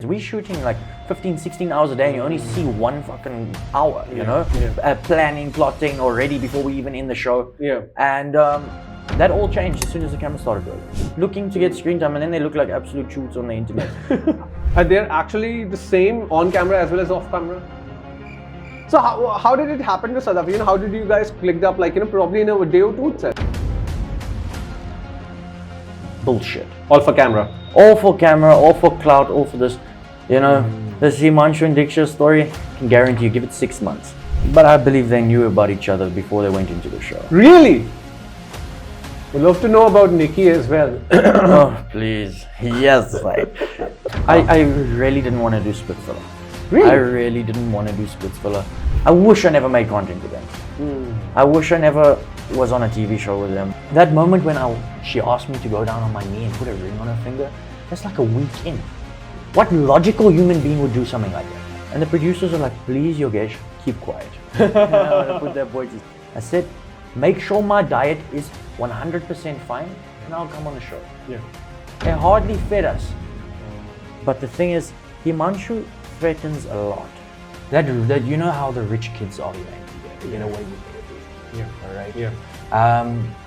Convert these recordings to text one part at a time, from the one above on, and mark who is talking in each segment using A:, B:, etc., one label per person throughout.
A: We're shooting like 15, 16 hours a day and you only see one fucking hour, you know? Planning, plotting already before we even in the show.
B: Yeah.
A: And that all changed as soon as the camera started rolling. Looking to get screen time and then they look like absolute shoots on the internet.
B: Are they actually the same on camera as well as off camera? So how did it happen to Sadhaaf? You know, how did you guys click up, like, you know, probably in a day or two itself?
A: Bullshit.
B: All for camera.
A: All for camera, all for clout, all for this. You know, this Himanshu and Diksha story, I can guarantee you, give it 6 months. But I believe they knew about each other before they went into the show.
B: Really? We'd love to know about Nikki as well.
A: Oh, please. Yes, like, I really didn't want to do Splitsvilla.
B: Really?
A: I really didn't want to do Splitsvilla. I wish I never made content with them. I wish I never was on a TV show with them. That moment when she asked me to go down on my knee and put a ring on her finger, that's like a week in. What logical human being would do something like that? And the producers are like, please Yogesh, keep quiet. And I want to put their voices. I said, make sure my diet is 100% fine and I'll come on the show.
B: Yeah.
A: They hardly fed us. But the thing is, Himanshu threatens a lot. That you know how the rich kids are here. They get away with everything.
B: Yeah.
A: All right.
B: Yeah.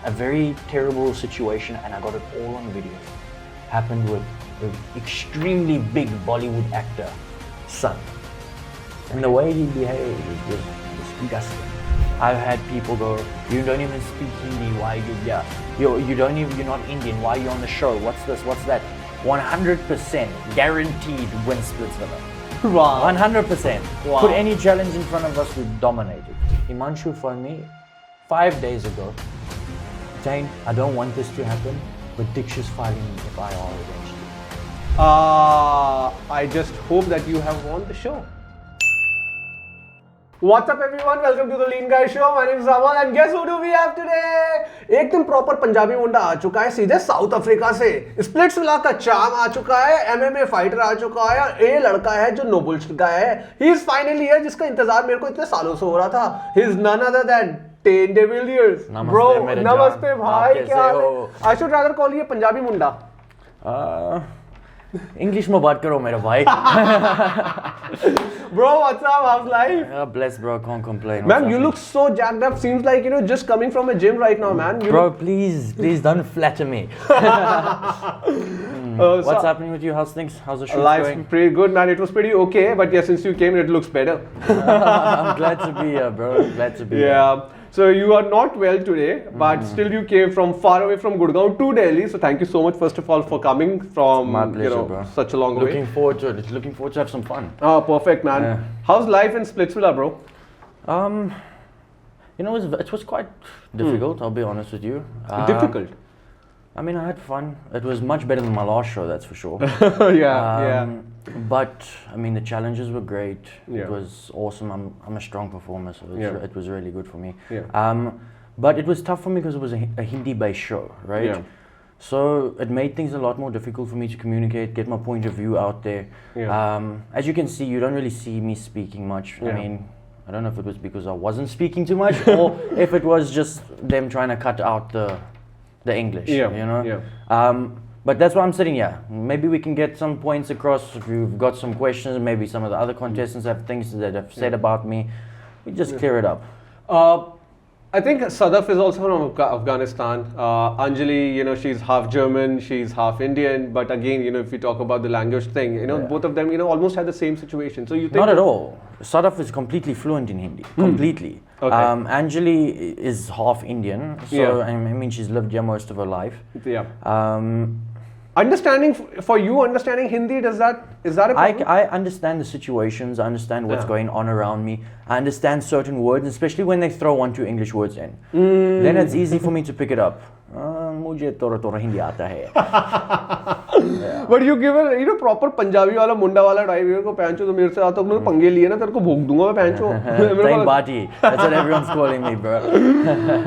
A: A very terrible situation, and I got it all on video. Happened with an extremely big Bollywood actor, son. And the way he behaved was disgusting. I've had people go, you don't even speak Hindi, why you're not Indian, why are you on the show? What's this, what's that? 100% guaranteed win Splitsvilla.
B: Wow.
A: 100%.
B: Wow.
A: Put any challenge in front of us, we dominate it. Himanshu phoned me 5 days ago. Tayne, I don't want this to happen, but Diksha's filing FIR against you.
B: I just hope that you have won the show. What's up everyone, welcome to the Lean Guy Show. My name is Ramal and guess who do we have today? एकदम proper Punjabi मुंडा आ चुका है सीधे south Africa से. Splitsvilla का चाम आ चुका है, MMA fighter आ चुका है और ये लड़का है जो नो बुलशिट का है. ही इज फाइनली हियर जिसका इंतजार मेरे को इतने सालों से हो रहा था. He is none other than Tayne De Villiers.
A: Bro,
B: नमस्ते भाई, क्या हाल है? I should rather call you Punjabi Munda.
A: English में बात करो मेरा भाई.
B: Bro, what's up? How's life?
A: Bless bro, can't complain.
B: Man, you look so jacked up. Seems like, you know, just coming from a gym right now, man.
A: Bro, please don't flatter me. What's happening with you? How's things? How's the show going?
B: Life's pretty good, man. It was pretty okay, but yeah, since you came, it looks better.
A: I'm glad to be here, bro. Glad to be here.
B: Yeah. So you are not well today, but still you came from far away from Gurgaon to Delhi. So thank you so much, first of all, for coming from
A: My pleasure, bro.
B: such a long way.
A: Looking forward to it. Looking forward to have some fun.
B: Oh, perfect, man.
A: Yeah.
B: How's life in Splitsvilla, bro?
A: You know, it was quite difficult. I'll be honest with you.
B: Difficult.
A: I mean, I had fun. It was much better than my last show, that's for sure.
B: Yeah.
A: But I mean, the challenges were great.
B: Yeah.
A: It was awesome. I'm a strong performer, so it was really good for me.
B: Yeah.
A: But it was tough for me because it was a Hindi-based show, right?
B: Yeah.
A: So it made things a lot more difficult for me to communicate, get my point of view out there.
B: Yeah.
A: As you can see, you don't really see me speaking much.
B: Yeah.
A: I mean, I don't know if it was because I wasn't speaking too much or if it was just them trying to cut out the English, you know?
B: Yeah.
A: But that's why I'm sitting here. Maybe we can get some points across. If you've got some questions, maybe some of the other contestants have things that have said about me. We just clear it up.
B: I think Sadhaaf is also from Afghanistan. Anjali, you know, she's half German, she's half Indian. But again, you know, if we talk about the language thing, you know, both of them, you know, almost had the same situation. So you think
A: not at all. Sadhaaf is completely fluent in Hindi, completely.
B: Okay.
A: Anjali is half Indian, so I mean, she's lived here most of her life.
B: Yeah. Understanding Hindi, is that a problem?
A: I understand the situations, I understand what's going on around me, I understand certain words, especially when they throw 1-2 English words in. Then it's easy for me to pick it up. मुझे थोड़ा हिंदी आता है.
B: But you give a, you know, proper Punjabi वाला मुंडा वाला driver को पहनचो तो मेरे से आता तो पंगे लिए ना तेरे को भोग दूंगा मैं पहनचो.
A: Tayne Bati, that's what everyone's calling me, bro.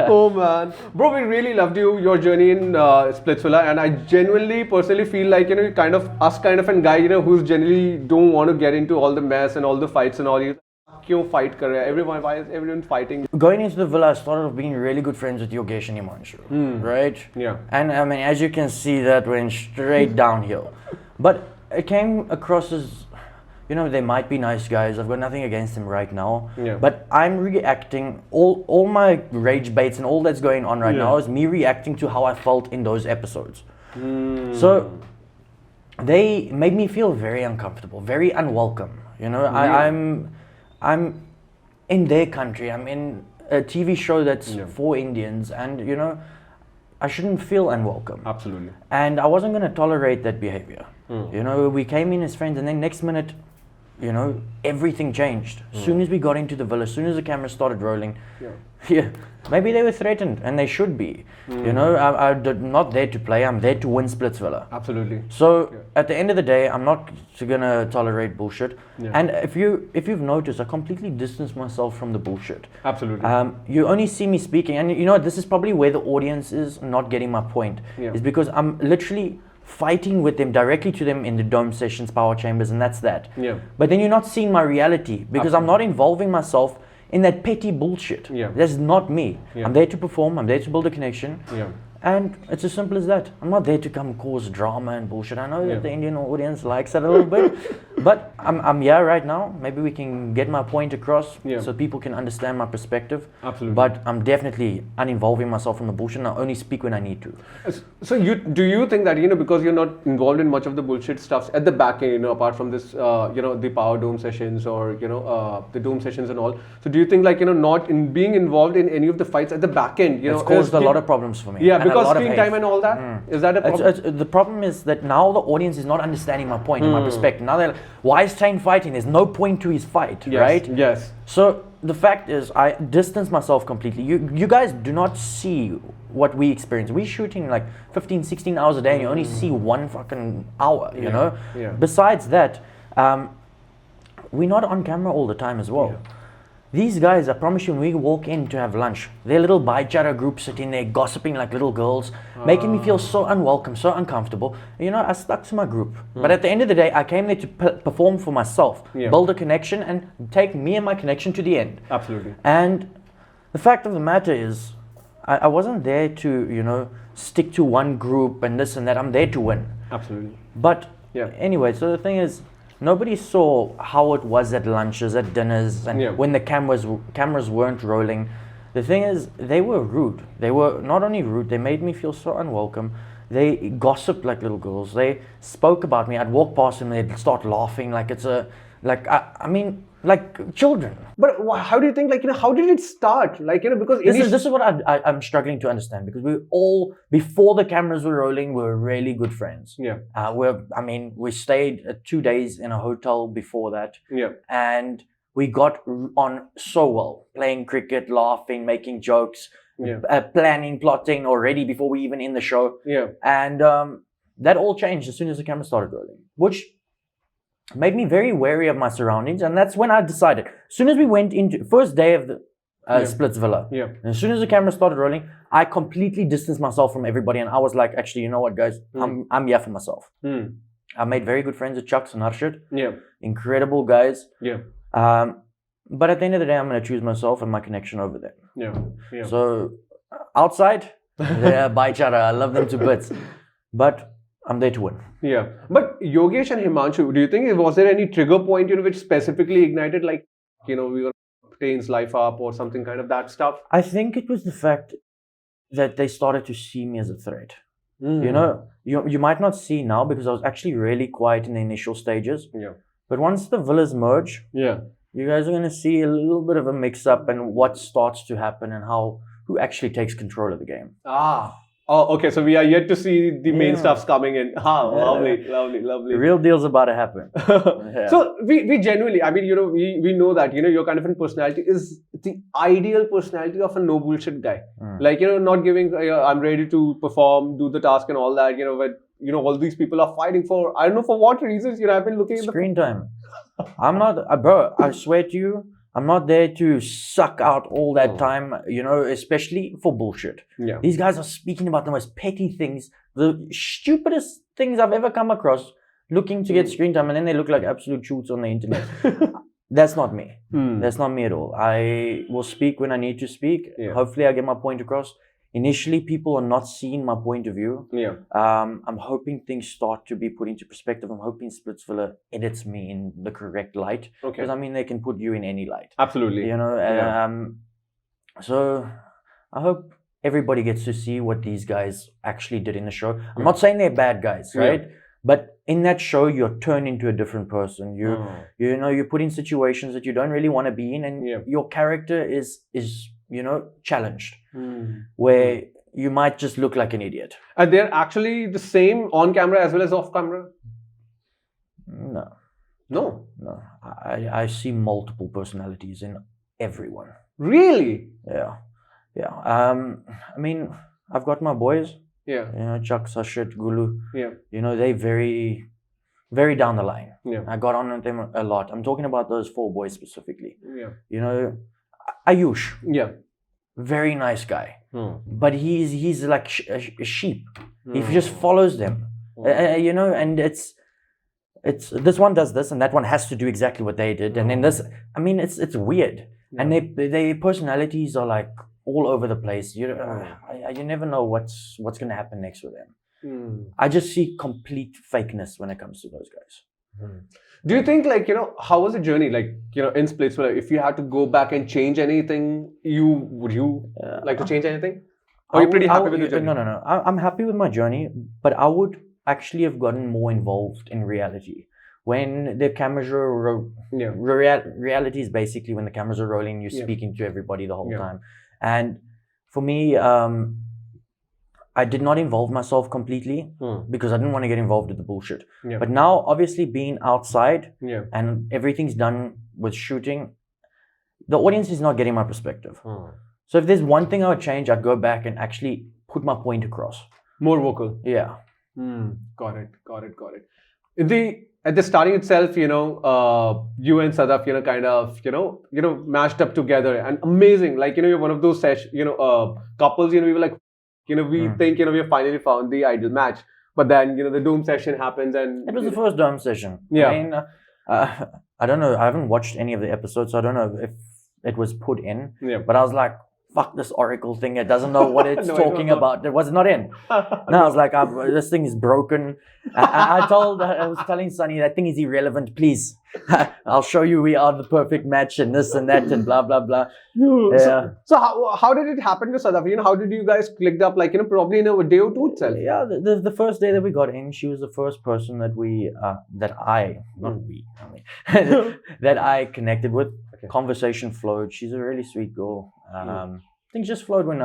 B: Oh man, bro, we really loved your journey in Splitsvilla, and I genuinely personally feel like, you know, kind of a guy, you know, who's generally don't want to get into all the mess and all the fights and all. क्यों fight कर रहे हैं? Everyone, why is everyone fighting?
A: Going into the villa, I started off being really good friends with Yogesh and Himanshu, right?
B: Yeah.
A: And I mean, as you can see, that went straight downhill. But it came across as, they might be nice guys. I've got nothing against them right now.
B: Yeah.
A: But I'm reacting, all my rage baits and all that's going on right now is me reacting to how I felt in those episodes. So they made me feel very uncomfortable, very unwelcome. I'm in their country. I'm in a TV show that's for Indians, and I shouldn't feel unwelcome.
B: Absolutely.
A: And I wasn't going to tolerate that behavior. We came in as friends, and then next minute, everything changed. As soon as we got into the villa, as soon as the camera started rolling, maybe they were threatened, and they should be. I'm not there to play. I'm there to win Splitsvilla.
B: Absolutely.
A: So at the end of the day, I'm not gonna tolerate bullshit. And if you've noticed, I completely distanced myself from the bullshit.
B: Absolutely.
A: You only see me speaking, and this is probably where the audience is not getting my point. Is because I'm literally fighting with them, directly to them in the dome sessions, power chambers, and that's that. But then you're not seeing my reality, because I'm not involving myself in that petty bullshit. That's not me. I'm there to perform, I'm there to build a connection. And it's as simple as that. I'm not there to come cause drama and bullshit. I know that the Indian audience likes that a little bit, but I'm here right now. Maybe we can get my point across so people can understand my perspective.
B: Absolutely.
A: But I'm definitely uninvolving myself from the bullshit, and I only speak when I need to.
B: So do you think that, because you're not involved in much of the bullshit stuff at the back end, apart from this, the power dome sessions or, the dome sessions and all. So do you think not in being involved in any of the fights at the back end,
A: it's caused a lot of problems for me.
B: Yeah, because screen time and all that. Is that a problem?
A: The problem is that now the audience is not understanding my point and my perspective. Now they're like, why is Tayne fighting? There's no point to his fight, right?
B: Yes.
A: So the fact is, I distance myself completely. You guys do not see what we experience. We're shooting like 15, 16 hours a day, and you only see 1 fucking hour, you know?
B: Yeah.
A: Besides that, we're not on camera all the time as well. These guys, I promise you, when we walk in to have lunch, their little baichara group sitting there gossiping like little girls, making me feel so unwelcome, so uncomfortable. I stuck to my group. But at the end of the day, I came there to perform for myself, build a connection, and take me and my connection to the end.
B: Absolutely.
A: And the fact of the matter is, I wasn't there to, stick to one group and this and that. I'm there to win.
B: Absolutely.
A: But anyway, so the thing is, nobody saw how it was at lunches, at dinners, and when the cameras weren't rolling. The thing is, they were rude. They were not only rude, they made me feel so unwelcome. They gossiped like little girls. They spoke about me. I'd walk past them and they'd start laughing like it's like children.
B: But how do you think, how did it start? Because
A: this is what I'm struggling to understand, because we all, before the cameras were rolling, we were really good friends. We stayed 2 days in a hotel before that. And we got on so well, playing cricket, laughing, making jokes, planning, plotting already before we even in the show. And that all changed as soon as the camera started rolling, which made me very wary of my surroundings. And that's when I decided, as soon as we went into first day of the Splitsvilla, and as soon as the camera started rolling, I completely distanced myself from everybody, and I was like, actually, you know what, guys, I'm here for myself. I made very good friends with Chucks and Harshit. Incredible guys. But at the end of the day, I'm going to choose myself and my connection over them. So outside, they're baichara. I love them to bits, but I'm there to win.
B: But Yogesh and Himanshu, do you think, was there any trigger point, which specifically ignited, we were Tayne's life up or something kind of that stuff?
A: I think it was the fact that they started to see me as a threat. You might not see now, because I was actually really quiet in the initial stages. But once the villas merge, you guys are going to see a little bit of a mix-up and what starts to happen and who actually takes control of the game.
B: Oh, okay. So we are yet to see the main stuffs coming in. Lovely.
A: The real deal's about to happen.
B: So we genuinely, we know that, your kind of personality is the ideal personality of a no bullshit guy. Not giving, I'm ready to perform, do the task and all that, but, all these people are fighting for, I don't know for what reasons, I've been looking at
A: screen time. I'm not, bro, I swear to you, I'm not there to suck out all that time, especially for bullshit. These guys are speaking about the most petty things, the stupidest things I've ever come across, looking to get screen time, and then they look like absolute shoots on the internet. That's not me. That's not me at all. I will speak when I need to speak. Hopefully I get my point across. initially people are not seeing my point of view.
B: Yeah.
A: I'm hoping things start to be put into perspective. I'm hoping Splitsvilla edits me in the correct light.
B: Okay.
A: Because I mean, they can put you in any light.
B: Absolutely.
A: You know, so I hope everybody gets to see what these guys actually did in the show. I'm not saying they're bad guys, right?
B: Yeah.
A: But in that show, you're turned into a different person. You know, you're put in situations that you don't really want to be in, and your character is challenged, where you might just look like an idiot.
B: Are they actually the same on camera as well as off camera? No.
A: I see multiple personalities in everyone.
B: Really?
A: Yeah. I mean, I've got my boys.
B: Yeah.
A: You know, Chuck, Sashit, Gullu.
B: Yeah.
A: You know, they very, very down the line.
B: Yeah.
A: I got on with them a lot. I'm talking about those 4 boys specifically.
B: Yeah.
A: You know, Ayush.
B: Yeah.
A: Very nice guy. But he's like a sheep. He just follows them. You know, and it's this one does this and that one has to do exactly what they did. And then this, I mean, it's weird. Yeah. And their personalities are like all over the place. You never know what's going to happen next with them. I just see complete fakeness when it comes to those guys.
B: Do you think, like, you know, how was the journey, like, you know, in Splitsvilla? If you had to go back and change anything, would you like to change anything? Or are you pretty happy with the journey?
A: No. I'm happy with my journey, but I would actually have gotten more involved in reality. When the cameras are reality is basically when the cameras are rolling, you're speaking to everybody the whole time. And for me, I did not involve myself completely because I didn't want to get involved with the bullshit. Yeah. But now, obviously, being outside and everything's done with shooting, the audience is not getting my perspective. So if there's one thing I would change, I'd go back and actually put my point across.
B: More vocal.
A: Yeah.
B: Got it. At the starting itself, you know, you and Sadhaaf, you know, kind of, you know, mashed up together and amazing. Like, you know, you're one of those couples, you know, we were like, you know, we think, you know, we have finally found the ideal match. But then, you know, the Doom session happens and...
A: It was the first Doom session.
B: Yeah.
A: I mean, I don't know. I haven't watched any of the episodes, so I don't know if it was put in. Yeah. But I was like, fuck this Oracle thing. It doesn't know what it's talking about. It was not in. No, I was like, this thing is broken. I was telling Sunny, that thing is irrelevant. Please, I'll show you we are the perfect match and this and that and blah, blah, blah.
B: Yeah. So how did it happen to Sadhaaf? You know, how did you guys click up? Like, you know, probably in a day or two itself.
A: Yeah, the first day that we got in, she was the first person that that I connected with. Okay. Conversation flowed. She's a really sweet girl. Things just flowed when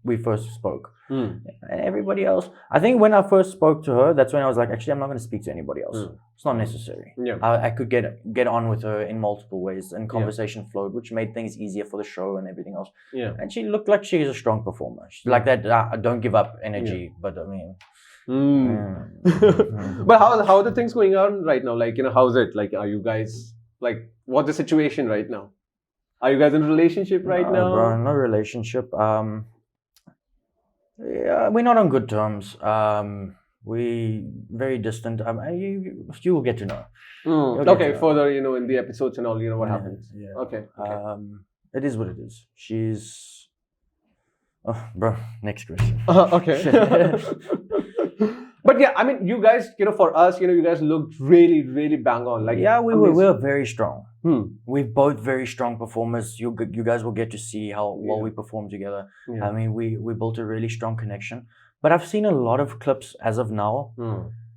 A: we first spoke. And everybody else, I think when I first spoke to her, that's when I was like, actually, I'm not going to speak to anybody else. It's not necessary. Yeah. I could get on with her in multiple ways, and conversation flowed, which made things easier for the show and everything else. Yeah. And she looked like she's a strong performer. She's like that don't give up energy, but I mean...
B: But how are the things going on right now? Like, you know, how's it? Like, are you guys, like, what's the situation right now? Are you guys in a relationship right now?
A: Bro, no relationship. Yeah, we're not on good terms. We very distant. You will get to know.
B: Okay, further, you know, in the episodes and all, you know, what happens. Yeah. Okay.
A: It is what it is. She's... Oh, bro, next question.
B: Okay. But yeah, I mean, you guys, you know, for us, you know, you guys looked really, really bang on. Like,
A: yeah, we were very strong. We're both very strong performers. You guys will get to see how well we perform together. Yeah. I mean, we built a really strong connection. But I've seen a lot of clips as of now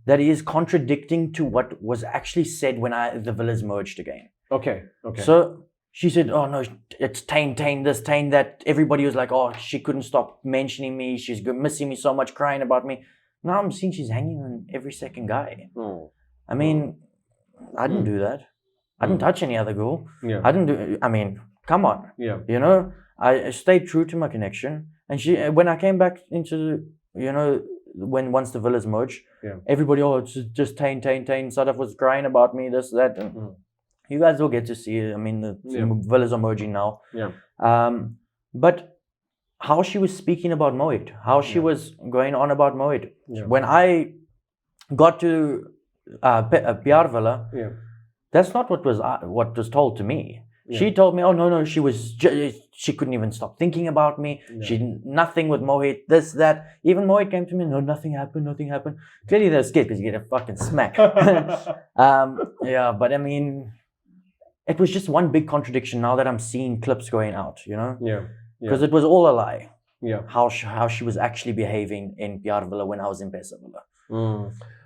A: that is contradicting to what was actually said when the villas merged again. Okay. So she said, oh no, it's Tayne this, Tayne that. Everybody was like, oh, she couldn't stop mentioning me. She's missing me so much, crying about me. Now I'm seeing she's hanging on every second guy. I mean, I didn't do that. I didn't touch any other girl. Yeah. I mean, come on. Yeah. You know, I stayed true to my connection. And when I came back into, you know, once the villas merged, everybody, oh, it's just Tayne. Sadhaaf was crying about me, this, that. And you guys will get to see it. I mean, the villas are merging now. Yeah. But how she was speaking about Mohit, how she was going on about Mohit. Yeah. When I got to Pyaar Villa, that's not what was told to me. She told me, oh no, she couldn't even stop thinking about me. She nothing with Mohit, this, that. Even Mohit came to me, no, nothing happened. Clearly they're scared because you get a fucking smack. But I mean, it was just one big contradiction now that I'm seeing clips going out, you know? Because it was all a lie. How she was actually behaving in Pyaar Villa when I was in Paisa Villa.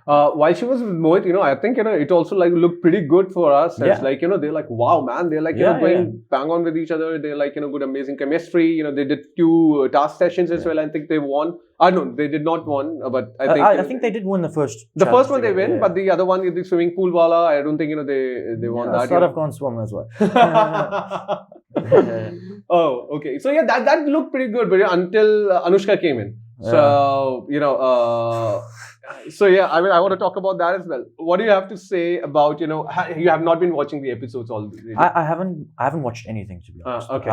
B: While she was with Mohit, you know, I think, you know, it also like looked pretty good for us. It's like, you know, they're like, wow, man, they're like, you know, going bang on with each other. They're like, you know, good, amazing chemistry. You know, they did 2 task sessions as well. I think they won. No, they did not won, but
A: I think they did win the first.
B: The first one they win, but the other one, the swimming pool wala, I don't think, you know, they won that.
A: Sadhaaf can't swim as well.
B: Oh, okay. So yeah, that looked pretty good, but until Anushka came in. So, you know, so yeah, I mean, I want to talk about that as well. What do you have to say about, you know, you have not been watching the episodes all the
A: I haven't watched anything, to be honest.
B: Okay.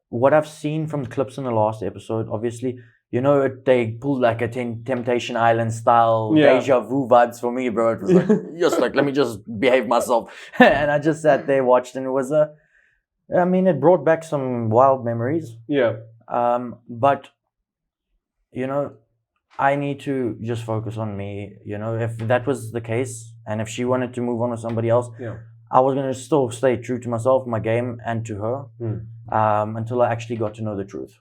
A: What I've seen from the clips in the last episode, obviously, you know, they pulled like a Temptation Island style deja vu vibes for me, bro. It was like, just like, let me just behave myself. And I just sat there, watched, and it was I mean, it brought back some wild memories. But, you know, I need to just focus on me. You know, if that was the case, and if she wanted to move on with somebody else, I was going to still stay true to myself, my game, and to her, until I actually got to know the truth.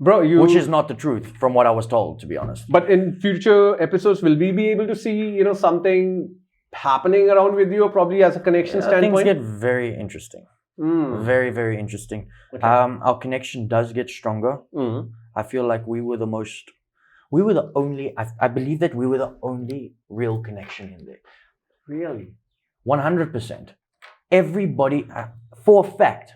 B: Bro,
A: which is not the truth from what I was told, to be honest.
B: But in future episodes, will we be able to see, you know, something happening around with you, or probably as a connection standpoint?
A: Things get very interesting. Very, very interesting.
B: Okay.
A: Our connection does get stronger. I feel like we were the only, I believe that we were the only real connection in there.
B: Really?
A: 100%. Everybody, for a fact,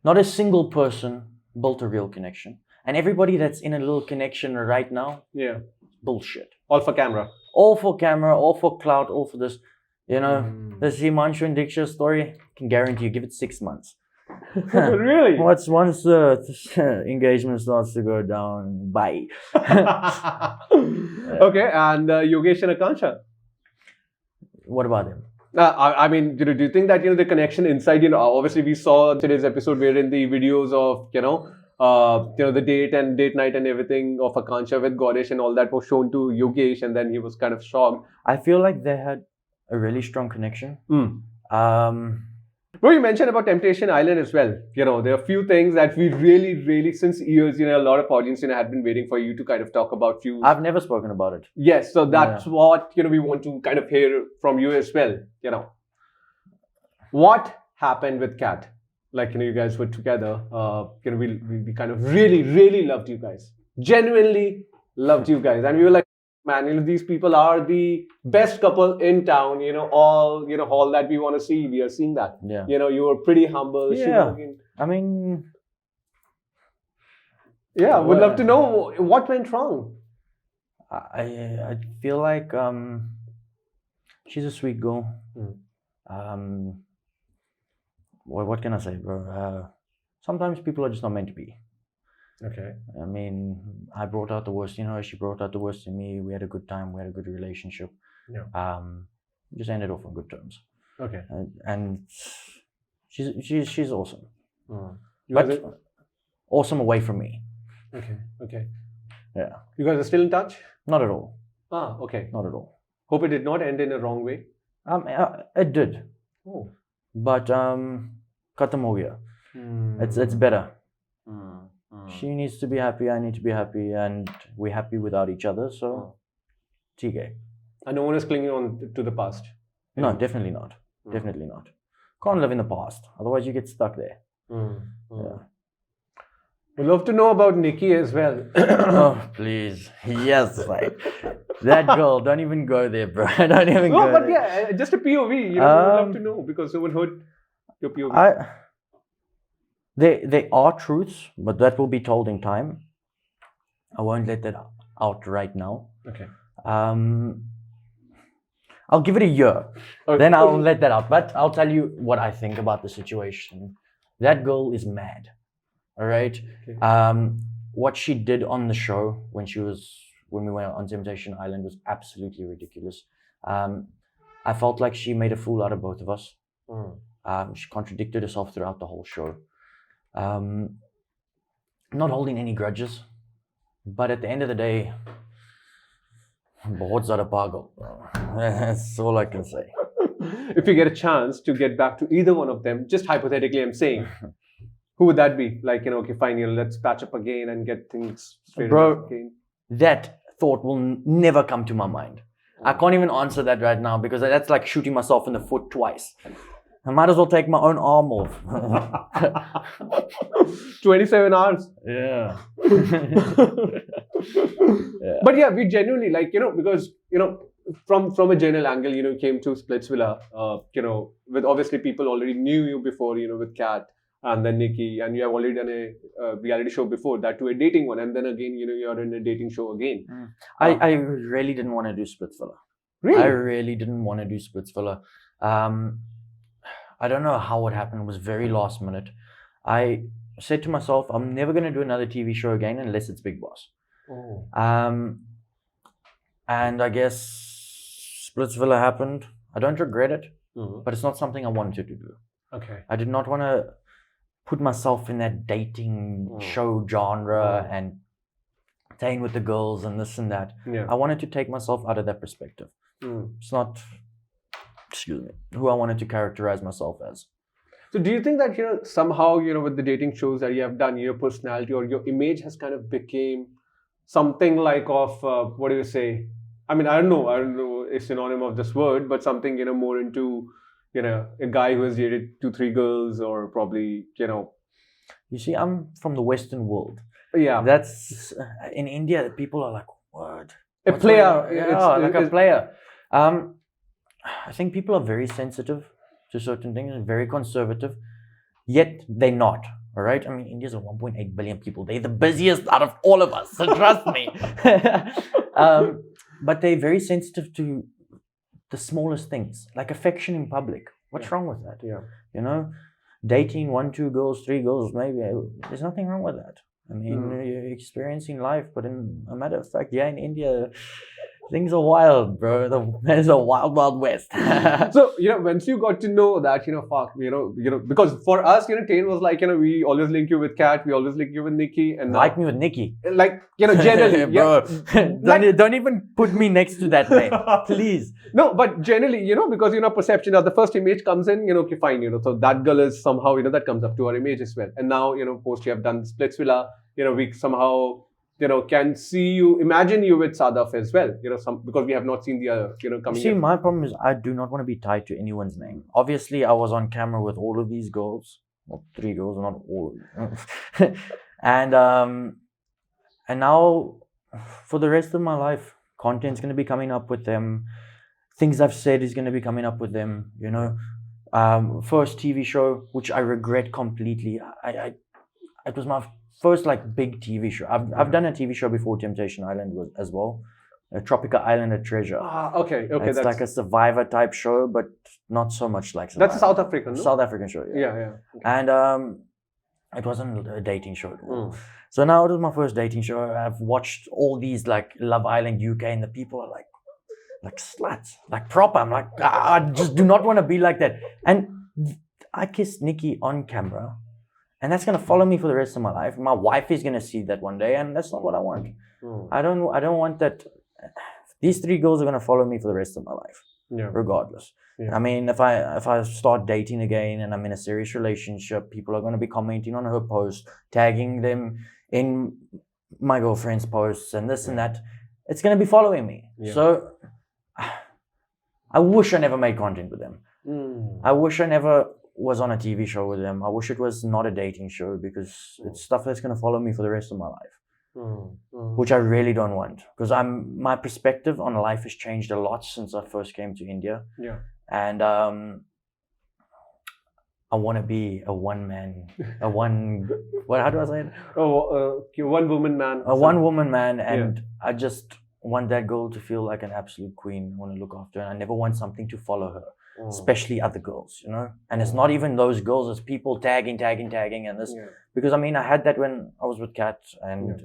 A: not a single person built a real connection. And everybody that's in a little connection right now, bullshit.
B: All for camera.
A: All for camera, all for clout, all for this. You know, this Himanshu and Diksha story, I can guarantee you, give it 6 months.
B: Really?
A: Once engagement starts to go down, bye.
B: Okay, and Yogesh and Akansha?
A: What about them?
B: I mean, do you think that, you know, the connection inside, you know, obviously we saw today's episode wherein the videos of, you know, the date night and everything of Akansha with Ganesh and all that was shown to Yogesh, and then he was kind of shocked.
A: I feel like they had a really strong connection.
B: Bro, you mentioned about Temptation Island as well. You know, there are a few things that we really, since years, you know, a lot of audience, you know, had been waiting for you to kind of talk about few.
A: I've never spoken about it.
B: Yes, so that's what, you know, we want to kind of hear from you as well. You know, what happened with Kat? Like, you know, you guys were together. You know, we kind of really loved you guys. Genuinely loved you guys, and we were like, man, you know, these people are the best couple in town. You know, all that we want to see, we are seeing that.
A: Yeah.
B: You know, you were pretty humble.
A: Yeah. I mean,
B: yeah, would love to know what went wrong.
A: I feel like she's a sweet girl. What can I say, bro? Sometimes people are just not meant to be.
B: Okay.
A: I mean, I brought out the worst in her. She brought out the worst in me. We had a good time. We had a good relationship.
B: Yeah.
A: Just ended off on good terms.
B: Okay.
A: And she's awesome.
B: You
A: But
B: guys are...
A: awesome away from me.
B: Okay.
A: Yeah.
B: You guys are still in touch?
A: Not at all.
B: Ah, okay.
A: Not at all.
B: Hope it did not end in a wrong way.
A: It did.
B: Oh.
A: But khatam ho gaya. It's better. She needs to be happy, I need to be happy, and we're happy without each other, so theek hai.
B: And no one is clinging on to the past?
A: No, definitely not. Definitely not. Can't live in the past, otherwise you get stuck there. Yeah.
B: We'd love to know about Nikki as well.
A: Oh, please. Yes, like that girl, don't even go there, bro. Don't even go
B: there. No, but
A: there.
B: Yeah, just a POV, you know, we'd love to know, because no one heard your POV.
A: They are truths, but that will be told in time. I won't let that out right now.
B: Okay.
A: I'll give it a year. Okay. Then I'll let that out. But I'll tell you what I think about the situation. That girl is mad. All right. Okay. What she did on the show when we went on Temptation Island was absolutely ridiculous. I felt like she made a fool out of both of us. She contradicted herself throughout the whole show. Not holding any grudges, but at the end of the day, bahut zyada pagal. That's all I can say.
B: If you get a chance to get back to either one of them, just hypothetically, I'm saying, who would that be? Like, okay, fine, let's patch up again and get things straight again.
A: That thought will never come to my mind. I can't even answer that right now because that's like shooting myself in the foot twice. I might as well take my own arm off.
B: 27 hours.
A: Yeah.
B: But yeah, we genuinely because, from a general angle, you came to Splitsvilla, with obviously people already knew you before, with Kat and then Nikki, and you have already done a reality show before that, to a dating one, and then again, you're in a dating show again.
A: I really didn't want to do Splitsvilla.
B: Really?
A: I really didn't want to do Splitsvilla. I don't know how it happened. It was very last minute. I said to myself, I'm never going to do another TV show again unless it's Big Boss. And I guess Splitsvilla happened. I don't regret it, but it's not something I wanted to do.
B: Okay.
A: I did not want to put myself in that dating show genre and staying with the girls and this and that.
B: Yeah.
A: I wanted to take myself out of that perspective. It's not, who I wanted to characterize myself as.
B: So do you think that, somehow, with the dating shows that you have done, your personality or your image has kind of became something like of, what do you say? I mean, I don't know a synonym of this word, but something, more into, a guy who has dated 2-3 girls, or probably,
A: You see, I'm from the Western world.
B: Yeah.
A: That's, in India, people are like, what?
B: A player.
A: A player. I think people are very sensitive to certain things and very conservative, yet they're not. All right. I mean, India's 1.8 billion people. They're the busiest out of all of us. So trust me. But they're very sensitive to the smallest things, like affection in public. What's wrong with that?
B: Yeah.
A: Dating 1, 2 girls, 3 girls, maybe. There's nothing wrong with that. I mean, you're experiencing life, but in a matter of fact, in India, things are wild, bro. There's a wild, wild west.
B: So, once you got to know that, because for us, Tayne was like, we always link you with Kat, we always link you with Nikki. And
A: like me with Nikki.
B: Like, generally.
A: Bro, don't even put me next to that name, please.
B: No, but generally, because, perception of the first image comes in, okay, fine, so that girl is somehow, that comes up to our image as well. And now, post you have done Splitsvilla, we somehow, can see you, imagine you with Sadhaaf as well, because we have not seen the, coming.
A: See, my problem is I do not want to be tied to anyone's name. Obviously, I was on camera with all of these girls, well, 3 girls, not all of them. And now, for the rest of my life, content's going to be coming up with them. Things I've said is going to be coming up with them, First TV show, which I regret completely. It was my first big TV show. I've done a TV show before, Temptation Island as well. Tropical Island, a Treasure.
B: Okay.
A: It's like a survivor type show, but not so much like survivor.
B: That's a South African, no?
A: South African show, yeah.
B: Yeah. Okay.
A: And it wasn't a dating show at all. So now it was my first dating show. I've watched all these Love Island UK, and the people are like sluts, proper. I'm like, I just do not want to be like that. And I kissed Nikki on camera. And that's going to follow me for the rest of my life. My wife is going to see that one day, and that's not what I want. I don't want that. These 3 girls are going to follow me for the rest of my life, regardless. I mean, if I start dating again and I'm in a serious relationship, people are going to be commenting on her posts, tagging them in my girlfriend's posts and this and that. It's going to be following me. So I wish I never made content with them. I wish I never was on a TV show with them. I wish it was not a dating show, because it's stuff that's going to follow me for the rest of my life, which I really don't want, because my perspective on life has changed a lot since I first came to India. And I want to be a one-man, how do I say it?
B: One-woman man.
A: A one-woman man, and I just want that girl to feel like an absolute queen. I want to look after her, and I never want something to follow her. Especially other girls, and it's not even those girls, it's people tagging and this, because I mean, I had that when I was with Kat, and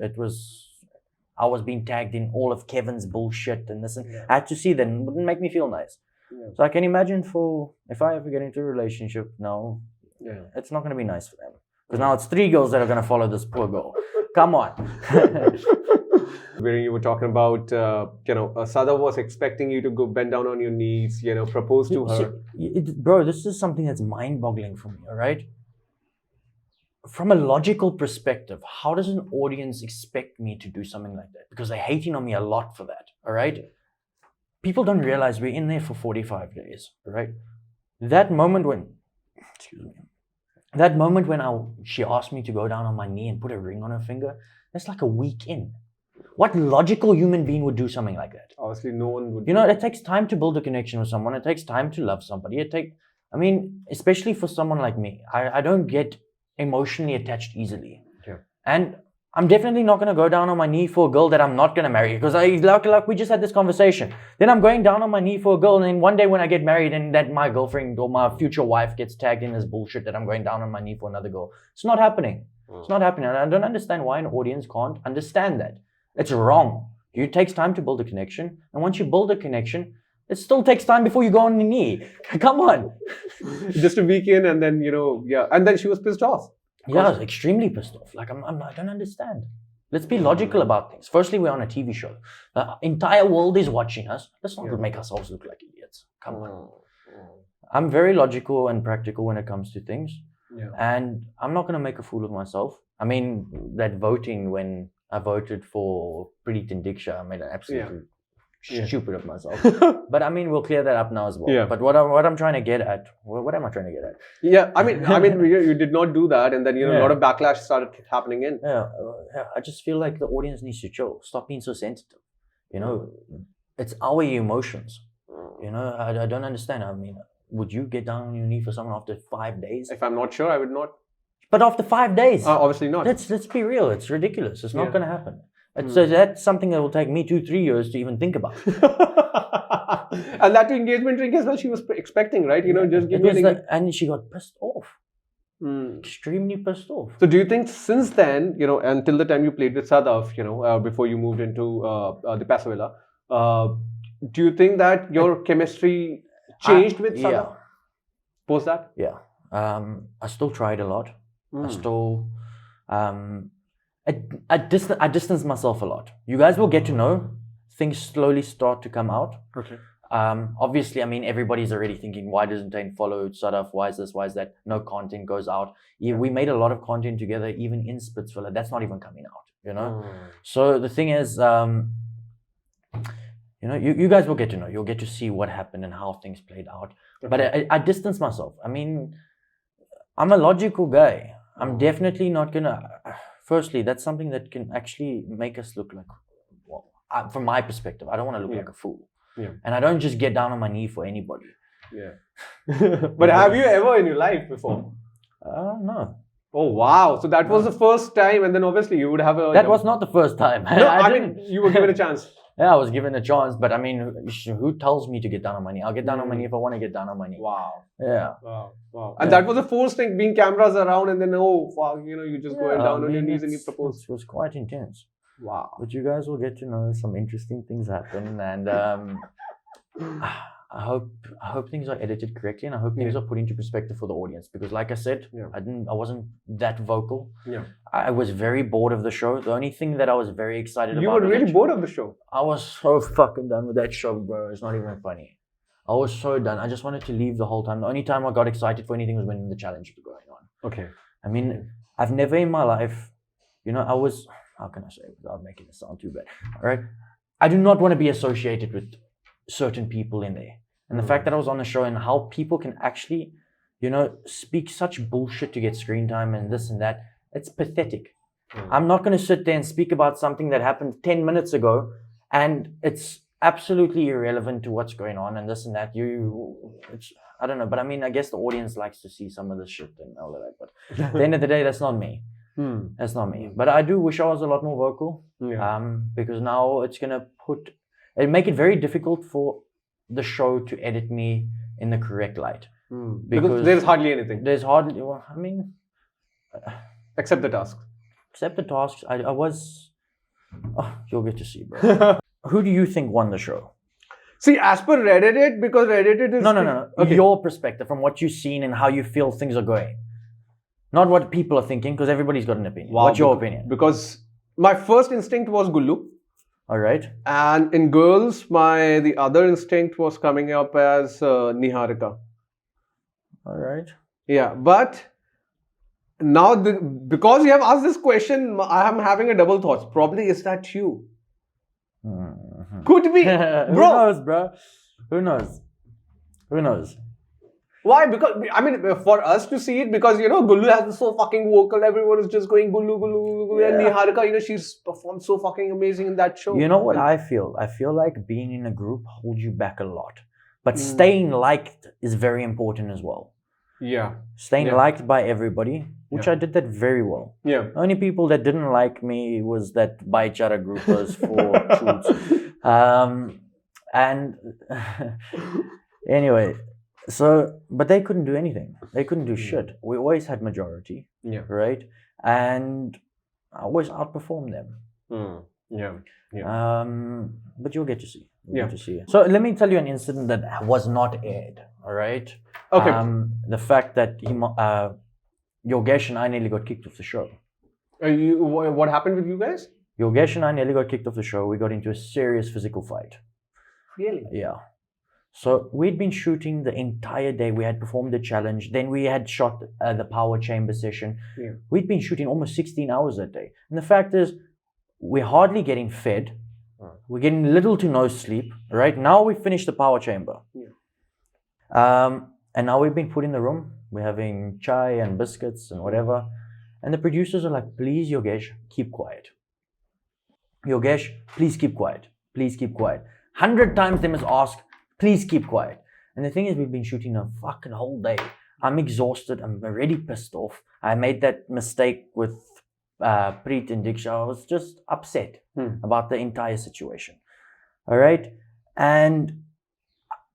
A: I was being tagged in all of Kevin's bullshit and this, and I had to see that, it wouldn't make me feel nice.
B: Yeah.
A: So I can imagine if I ever get into a relationship now,
B: Yeah.
A: it's not going to be nice for them. Because now it's 3 girls that are going to follow this poor girl. Come on.
B: Where you were talking about, Sadhaaf was expecting you to go bend down on your knees, propose to her.
A: Bro, this is something that's mind-boggling for me, all right? From a logical perspective, how does an audience expect me to do something like that? Because they're hating on me a lot for that, all right? People don't realize we're in there for 45 days, all right? That moment when she asked me to go down on my knee and put a ring on her finger, that's like a week in. What logical human being would do something like that?
B: Obviously, no one would.
A: It takes time to build a connection with someone. It takes time to love somebody. Especially for someone like me, I don't get emotionally attached easily.
B: Yeah.
A: And I'm definitely not going to go down on my knee for a girl that I'm not going to marry. Because like we just had this conversation. Then I'm going down on my knee for a girl, and then one day when I get married and that my girlfriend or my future wife gets tagged in this bullshit that I'm going down on my knee for another girl. It's not happening. It's not happening. And I don't understand why an audience can't understand that. It's wrong. It takes time to build a connection. And once you build a connection, it still takes time before you go on the knee. Come on.
B: Just a week in, and then, and then she was pissed off.
A: Yeah, I was extremely pissed off. I don't understand. Let's be logical about things. Firstly, we're on a TV show. The entire world is watching us. Let's not make ourselves look like idiots. Come on. I'm very logical and practical when it comes to things.
B: Yeah.
A: And I'm not going to make a fool of myself. I mean, that voting when I voted for Tayne De Villiers, I made an absolutely stupid of myself. But we'll clear that up now as well.
B: Yeah.
A: But what I'm trying to get at, what am I trying to get at?
B: Yeah, you did not do that, and then a lot of backlash started happening in.
A: Yeah, I just feel like the audience needs to chill. Stop being so sensitive. It's our emotions. I don't understand. Would you get down on your knee for someone after 5 days?
B: If I'm not sure, I would not.
A: But after 5 days,
B: obviously not.
A: Let's be real. It's ridiculous. It's not going to happen. So that's something that will take me 2-3 years to even think about.
B: And that engagement ring as well, she was expecting, right? Just give me
A: and she got pissed off. Extremely pissed off.
B: So do you think since then, until the time you played with Sadhaaf, before you moved into the Splitsvilla, do you think that your chemistry changed with Sadhaaf?
A: Yeah.
B: Post that?
A: Yeah. I still tried a lot. I still... I distance myself a lot. You guys will get to know. Things slowly start to come out.
B: Okay.
A: Obviously, everybody's already thinking, why doesn't Tayne follow Sadhaaf? Why is this? Why is that? No content goes out. We made a lot of content together, even in Splitsvilla. That's not even coming out, So the thing is, you guys will get to know. You'll get to see what happened and how things played out. Okay. But I distance myself. I'm a logical guy. I'm definitely not gonna... Firstly, that's something that can actually make us look like... from my perspective, I don't want to look like a fool.
B: Yeah.
A: And I don't just get down on my knee for anybody.
B: Yeah. But have you ever in your life before?
A: No.
B: Oh, wow. So that was the first time, and then obviously you would have a...
A: That was not the first time.
B: No, you were given a chance.
A: Yeah, I was given a chance, but who tells me to get down on my knee? I'll get down on my knee if I want to get down on my knee.
B: Wow.
A: Yeah.
B: Wow. And that was the first thing, being cameras around, and then, you just go down on your knees and you propose.
A: It was quite intense.
B: Wow.
A: But you guys will get to know some interesting things happen, and I hope things are edited correctly, and I hope things are put into perspective for the audience. Because, like I said, I wasn't that vocal.
B: Yeah.
A: I was very bored of the show. The only thing that I was very excited about.
B: You were really bored of the show.
A: I was so fucking done with that show, bro. It's not even funny. I was so done. I just wanted to leave the whole time. The only time I got excited for anything was when the challenge was going on.
B: Okay.
A: I've never in my life, I was. How can I say it without making it sound too bad? All right. I do not want to be associated with certain people in there. And the fact that I was on the show and how people can actually, speak such bullshit to get screen time and this and that, it's pathetic. I'm not going to sit there and speak about something that happened 10 minutes ago and it's absolutely irrelevant to what's going on and this and that. I don't know, but I guess the audience likes to see some of this shit and all of that. But at the end of the day, that's not me. That's not me. But I do wish I was a lot more vocal. Because now it's going to make it very difficult for the show to edit me in the correct light.
B: Because there's hardly anything. Except the tasks.
A: Except the tasks. I was... Oh, you'll get to see, bro. Who do you think won the show?
B: See, as per Reddit, because Reddit is...
A: No.
B: Okay.
A: Your perspective from what you've seen and how you feel things are going. Not what people are thinking, because everybody's got an opinion.
B: Wow,
A: What's your opinion?
B: Because my first instinct was gullu.
A: All right.
B: And in girls, the other instinct was coming up as niharika.
A: All right.
B: Yeah, but now because you have asked this question, I am having a double thoughts. Probably is that you?
A: Mm-hmm.
B: Could be,
A: Who
B: bro.
A: knows, bro? Who knows? Who knows?
B: Why? Because I mean, for us to see it, because Gullu has been so fucking vocal. Everyone is just going Gullu, Gullu, Gullu, and Niharika, she's performed so fucking amazing in that show.
A: You know what I feel? I feel like being in a group holds you back a lot, but staying liked is very important as well.
B: Yeah.
A: Staying liked by everybody, which I did that very well.
B: Yeah.
A: The only people that didn't like me was that Baichara groupers for shoots. And anyway, so, but they couldn't do anything. They couldn't do shit. We always had majority, right? And I always outperformed them.
B: Yeah.
A: But you'll get to see. You'll get to see. So let me tell you an incident that was not aired, all right?
B: Okay.
A: The fact that Yogesh and I nearly got kicked off the show.
B: What happened with you guys?
A: Yogesh and I nearly got kicked off the show. We got into a serious physical fight.
B: Really?
A: Yeah. So we'd been shooting the entire day. We had performed the challenge. Then we had shot the power chamber session.
B: Yeah.
A: We'd been shooting almost 16 hours that day. And the fact is, we're hardly getting fed. We're getting little to no sleep. Right now, we finished the power chamber.
B: Yeah.
A: And now we've been put in the room. We're having chai and biscuits and whatever. And the producers are like, please, Yogesh, keep quiet. Yogesh, please keep quiet. Please keep quiet. 100 times they must ask, please keep quiet. And the thing is, we've been shooting a fucking whole day. I'm exhausted. I'm already pissed off. I made that mistake with Preet and Diksha. I was just upset about the entire situation. All right? And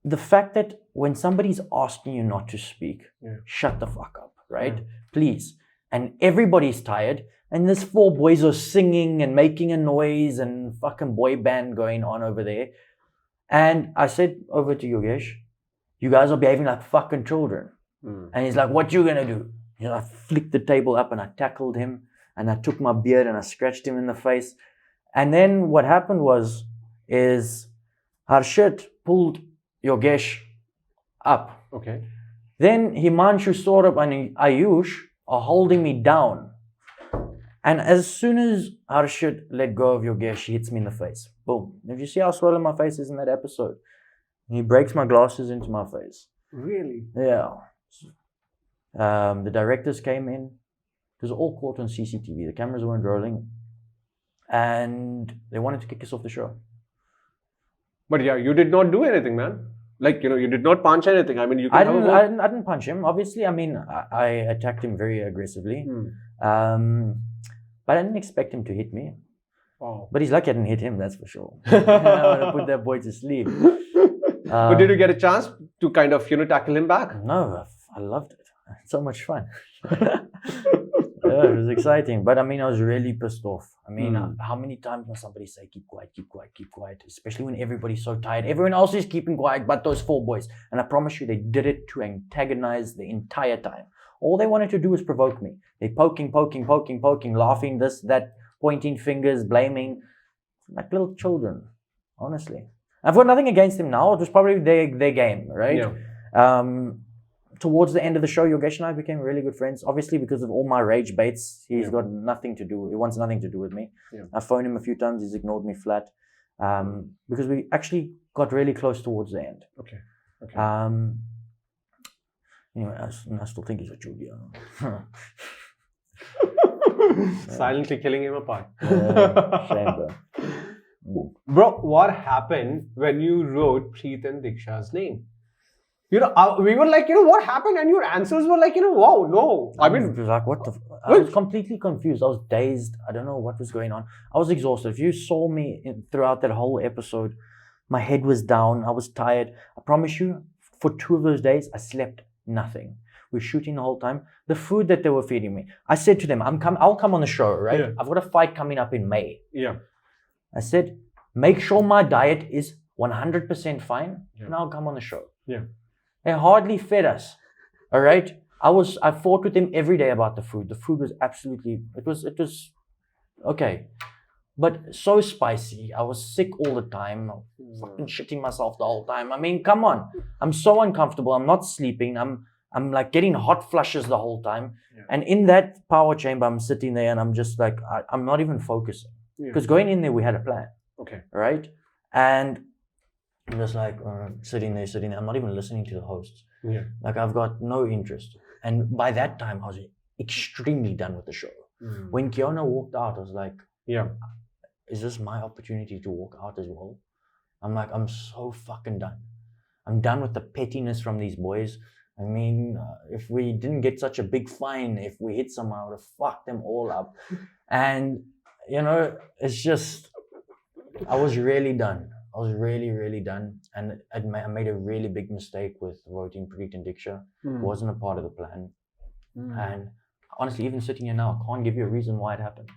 A: the fact that when somebody's asking you not to speak, shut the fuck up, right? Please. And everybody's tired. And there's 4 boys are singing and making a noise and fucking boy band going on over there. And I said over to Yogesh, you guys are behaving like fucking children. And he's like, what you gonna do? I flicked the table up and I tackled him. And I took my beard and I scratched him in the face. And then what happened is Harshit pulled Yogesh up.
B: Okay.
A: Then Himanshu, Sorab and Ayush are holding me down. And as soon as Harshit let go of Yogesh, he hits me in the face. Boom. If you see how swollen my face is in that episode, he breaks my glasses into my face.
B: Really?
A: Yeah. The directors came in. It was all caught on CCTV. The cameras weren't rolling. And they wanted to kick us off the show.
B: But yeah, you did not do anything, man. Like, you did not punch anything. I mean, you can
A: I didn't punch him. Obviously, I mean, I attacked him very aggressively. But I didn't expect him to hit me.
B: Oh.
A: But he's lucky I didn't hit him, that's for sure. I want to put that boy to sleep.
B: But did you get a chance to kind of, tackle him back?
A: No, I loved it. It's so much fun. It was exciting. But I mean, I was really pissed off. I mean, how many times must somebody say, keep quiet, keep quiet, keep quiet? Especially when everybody's so tired. Everyone else is keeping quiet but those 4 boys. And I promise you, they did it to antagonize the entire time. All they wanted to do was provoke me. They're poking, laughing, this, that, pointing fingers, blaming. Like little children, honestly. I've got nothing against them now. It was probably their game, right? Yeah. Towards the end of the show, Yogesh and I became really good friends. Obviously, because of all my rage baits, he's got nothing to do. He wants nothing to do with me. Yeah. I phoned him a few times. He's ignored me flat. Because we actually got really close towards the end.
B: Okay.
A: Anyway, I still think he's a Julia.
B: Silently killing him apart.
A: Shame, bro.
B: Bro, what happened when you wrote Preet and Diksha's name? We were like, what happened? And your answers were like, wow, no. I mean,
A: it was like, what the? I was completely confused. I was dazed. I don't know what was going on. I was exhausted. If you saw me throughout that whole episode, my head was down. I was tired. I promise you, for 2 of those days, I slept nothing. We were shooting the whole time. The food that they were feeding me, I said to them, I'll come on the show, right? Yeah. I've got a fight coming up in May.
B: Yeah.
A: I said, make sure my diet is 100% fine, now come on the show.
B: Yeah.
A: They hardly fed us. All right. I fought with them every day about the food. The food was absolutely, it was okay. But so spicy. I was sick all the time. Fucking shitting myself the whole time. I mean, come on. I'm so uncomfortable. I'm not sleeping. I'm like getting hot flushes the whole time. Yeah. And in that power chamber, I'm sitting there and I'm just like, I'm not even focusing. Because going in there, we had a plan.
B: Okay.
A: Right? And I'm just like sitting there. I'm not even listening to the hosts.
B: Yeah.
A: Like I've got no interest. And by that time, I was extremely done with the show. When Kiona walked out, I was like,
B: yeah,
A: is this my opportunity to walk out as well? I'm like, I'm so fucking done. I'm done with the pettiness from these boys. I mean, if we didn't get such a big fine, if we hit someone, I would have fucked them all up. And, you know, it's just, I was really done. I was really, really done. And I made a really big mistake with voting Preet and Diksha. It wasn't a part of the plan. And honestly, even sitting here now, I can't give you a reason why it happened.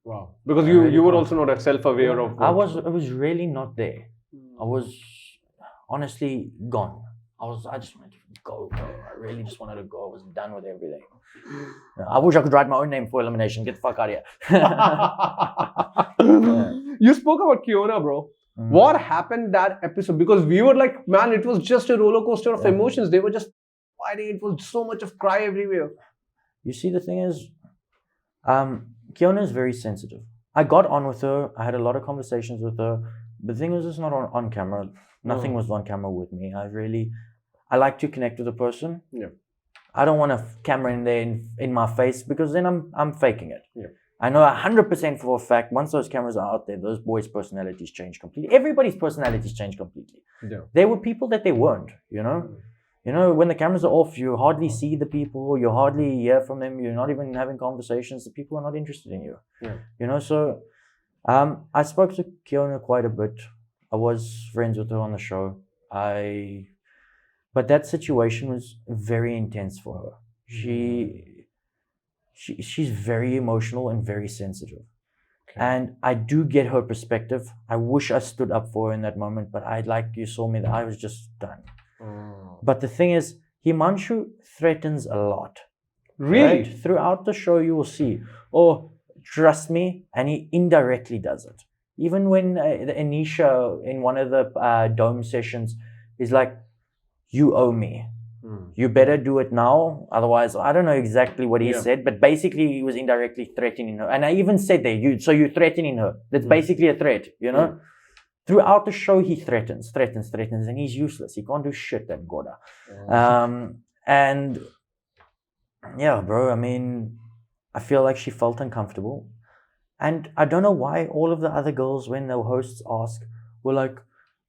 B: Wow. Because you were also not self-aware of...
A: I was really not there. I was honestly gone. I just wanted to go, bro. I really just wanted to go. I was done with everything. I wish I could write my own name for elimination. Get the fuck out of here.
B: You spoke about Kiona, bro. What happened that episode? Because we were like, man, it was just a roller coaster of emotions. They were just fighting. It was so much of cry everywhere.
A: You see, the thing is, Kiona is very sensitive. I got on with her. I had a lot of conversations with her. The thing was, it's not on camera. Nothing was on camera with me. I like to connect with a person.
B: Yeah.
A: I don't want a camera in there in my face because then I'm faking it.
B: Yeah.
A: I know 100% for a fact, once those cameras are out there, those boys' personalities change completely. Everybody's personalities change completely.
B: Yeah.
A: There were people that they weren't, you know? You know, when the cameras are off, you hardly see the people, you hardly hear from them, you're not even having conversations, the people are not interested in you.
B: Yeah.
A: You know, so I spoke to Kiona quite a bit. I was friends with her on the show. But that situation was very intense for her. She's very emotional and very sensitive. Okay. And I do get her perspective. I wish I stood up for her in that moment, but you saw me, I was just done. But the thing is, Himanshu threatens a lot.
B: Really?
A: Right? Throughout the show, you will see, trust me, and he indirectly does it. Even when the Anisha in one of the dome sessions is like, you owe me. You better do it now. Otherwise, I don't know exactly what he said, but basically he was indirectly threatening her. And I even said there, you're threatening her. That's basically a threat, you know? Throughout the show, he threatens, and he's useless. He can't do shit, that Goda. And yeah, bro, I mean, I feel like she felt uncomfortable. And I don't know why all of the other girls, when the hosts ask, were like,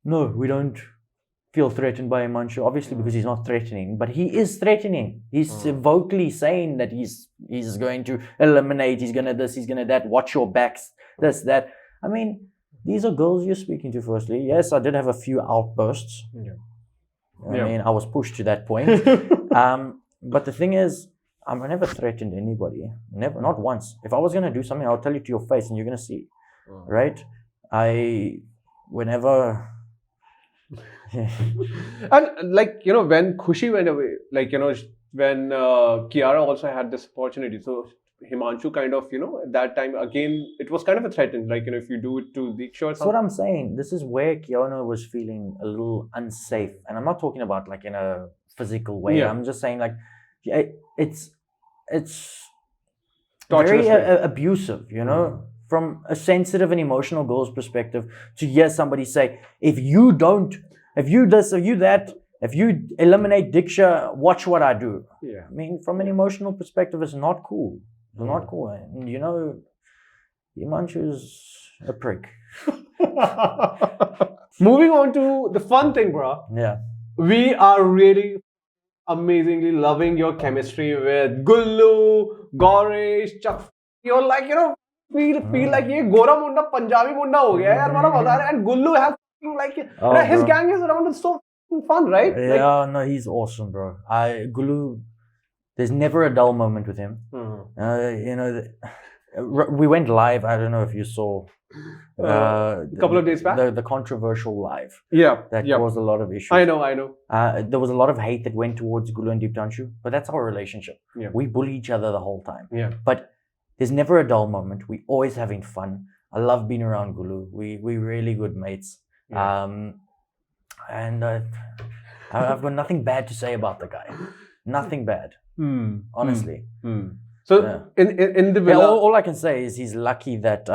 A: no, we don't feel threatened by Himanshu. Obviously, because he's not threatening, but he is threatening. He's vocally saying that he's going to eliminate, he's going to this, he's going to that, watch your backs, this, that. I mean, these are girls you're speaking to, firstly. Yes, I did have a few outbursts. I mean, I was pushed to that point. But the thing is, I've never threatened anybody. Never, not once. If I was going to do something, I'll tell you to your face and you're going to see. Right? Whenever...
B: And like, you know, when Khushi went away, like, you know, when Kiara also had this opportunity, so Himanshu kind of, you know, at that time, again, it was kind of a threat. Like, you know, if you do it to Diksha.
A: That's what I'm saying. This is where Kiona was feeling a little unsafe. And I'm not talking about like in a physical way. I'm just saying like, it's very abusive, you know, from a sensitive and emotional girl's perspective, to hear somebody say, if you this, if you that, if you eliminate Diksha, watch what I do. I mean, from an emotional perspective, it's not cool. It's not cool. And, you know, Himanshu's a prick.
B: Moving on to the fun thing, bro.
A: Yeah.
B: We are really amazingly loving your chemistry with Gullu, Gaurish, Chak. You're like, you know, feel like ye Gora Munda, Punjabi Munda ho gaya yaar, bada maza aa raha hai. And Gullu has like, his gang is around, it's so fun, right?
A: Yeah, like, no, he's awesome, bro. Gullu, there's never a dull moment with him. You know, We went live. I don't know if you saw.
B: A couple of days back?
A: The controversial live.
B: Yeah.
A: That caused a lot of issues.
B: I know.
A: There was a lot of hate that went towards Gullu and Deeptanshu, but that's our relationship.
B: Yeah.
A: We bully each other the whole time.
B: Yeah.
A: But there's never a dull moment. We always having fun. I love being around Gullu. We really good mates.
B: Yeah.
A: And I've got nothing bad to say about the guy. Nothing bad. Honestly.
B: So in the villa,
A: all I can say is he's lucky that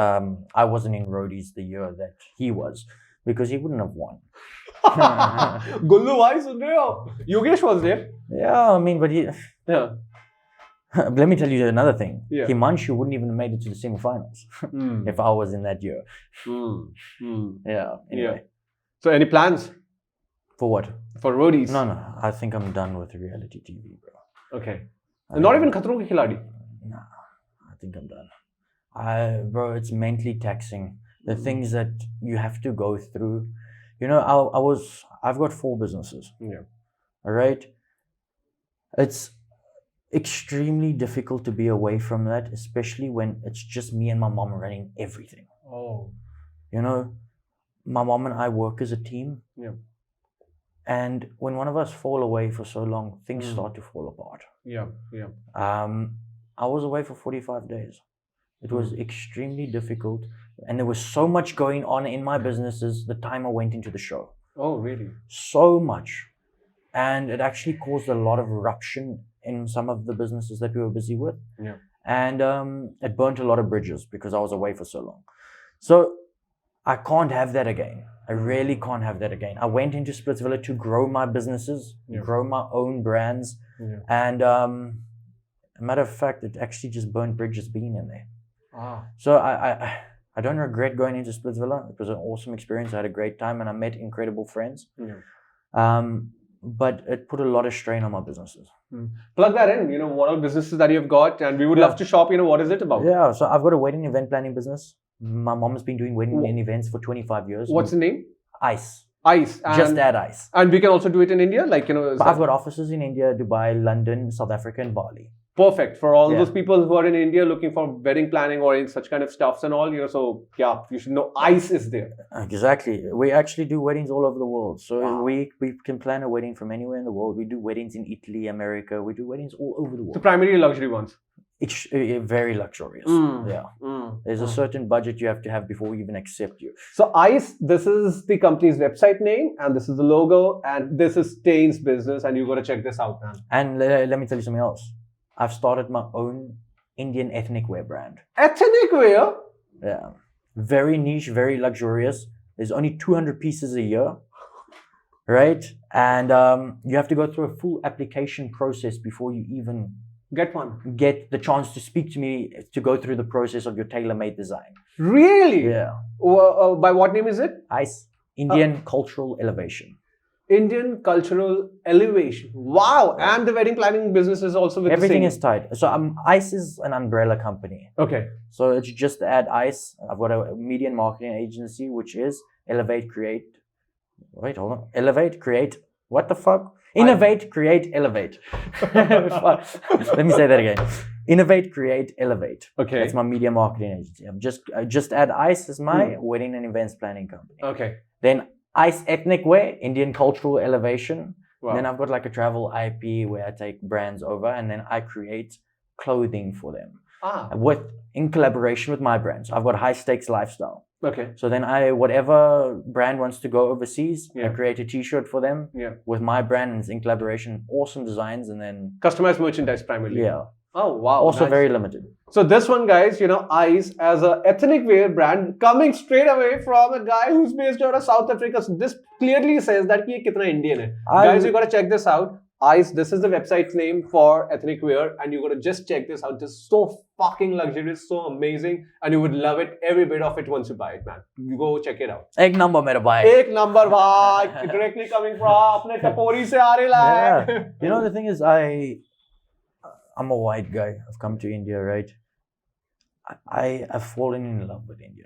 A: I wasn't in roadies the year that he was, because he wouldn't have won.
B: Gullu, why is there? Yogesh was there.
A: Yeah, I mean, but he.
B: Yeah.
A: Let me tell you another thing.
B: Yeah.
A: Himanshu wouldn't even have made it to the semi-finals if I was in that year. Yeah. Anyway.
B: So any plans
A: for what?
B: for roadies?
A: No. I think I'm done with reality TV, bro.
B: Okay. Not even Khatron Ke Khiladi?
A: Nah, I think I'm done. Bro, it's mentally taxing. The things that you have to go through. You know, I've got 4 businesses.
B: Yeah.
A: All right. It's extremely difficult to be away from that, especially when it's just me and my mom running everything.
B: Oh.
A: You know, my mom and I work as a team.
B: Yeah.
A: And when one of us fall away for so long, things start to fall apart.
B: Yeah.
A: I was away for 45 days. It was extremely difficult. And there was so much going on in my businesses the time I went into the show.
B: Oh, really?
A: So much. And it actually caused a lot of eruption in some of the businesses that we were busy with.
B: Yeah.
A: And it burnt a lot of bridges because I was away for so long. So I can't have that again. I really can't have that again. I went into Splitsvilla to grow my businesses, grow my own brands.
B: Yeah.
A: And a matter of fact, it actually just burnt bridges being in there.
B: Ah.
A: So I don't regret going into Splitsvilla. It was an awesome experience. I had a great time and I met incredible friends.
B: Yeah.
A: But it put a lot of strain on my businesses.
B: Plug that in, what are businesses that you've got, and we would love to shop, what is it about?
A: Yeah, so I've got a wedding event planning business. My mom has been doing wedding events for 25 years.
B: What's the name?
A: Ice.
B: Just
A: add ice.
B: And we can also do it in India,
A: I've got offices in India, Dubai, London, South Africa, and Bali.
B: Perfect for all those people who are in India looking for wedding planning or in such kind of stuffs and all, so yeah, you should know ice is there.
A: Exactly. We actually do weddings all over the world. So we can plan a wedding from anywhere in the world. We do weddings in Italy, America. We do weddings all over the world.
B: So primarily luxury ones.
A: It's very luxurious. There's a certain budget you have to have before we even accept you.
B: So ICE, this is the company's website name, and this is the logo, and this is Tayne's business, and you got to check this out, man.
A: And let me tell you something else. I've started my own Indian ethnic wear brand.
B: Ethnic wear?
A: Yeah. Very niche, very luxurious. There's only 200 pieces a year, right? And you have to go through a full application process before you even get the chance to speak to me to go through the process of your tailor-made design.
B: Really?
A: Yeah.
B: By what name is it?
A: ICE, Indian Cultural Elevation.
B: Indian Cultural Elevation. Wow. And the wedding planning business is also with
A: everything is tied. So ICE is an umbrella company.
B: Okay.
A: So it's just to add ICE. I've got a media and marketing agency, which is Elevate, Create. Wait, hold on. Elevate, Create. What the fuck? Innovate, Create, Elevate. Let me say that again. Innovate, Create, Elevate.
B: Okay.
A: That's my media marketing agency. I just add ICE as my wedding and events planning company.
B: Okay.
A: Then ICE Ethnic Wear, Indian Cultural Elevation.
B: Wow.
A: Then I've got like a travel IP where I take brands over and then I create clothing for them. In collaboration with my brands. I've got High Stakes Lifestyle.
B: Okay.
A: So then whatever brand wants to go overseas, I create a t-shirt for them with my brands in collaboration, awesome designs, and then
B: customized merchandise primarily.
A: Yeah.
B: Oh wow.
A: Also very limited.
B: So this one, guys, ICE as a ethnic wear brand coming straight away from a guy who's based out of South Africa. So this clearly says that he kitna Indian hai. Guys, you gotta check this out. ICE, this is the website's name for ethnic wear, and you gotta just check this out. This is so fucking luxurious, so amazing, and you would love it, every bit of it once you buy it, man. You go check it out.
A: Ek number mera bhai.
B: Ek number bhai. Directly coming from apne tapori se aare la.
A: You know, the thing is, I'm a white guy. I've come to India, right? I've fallen in love with India.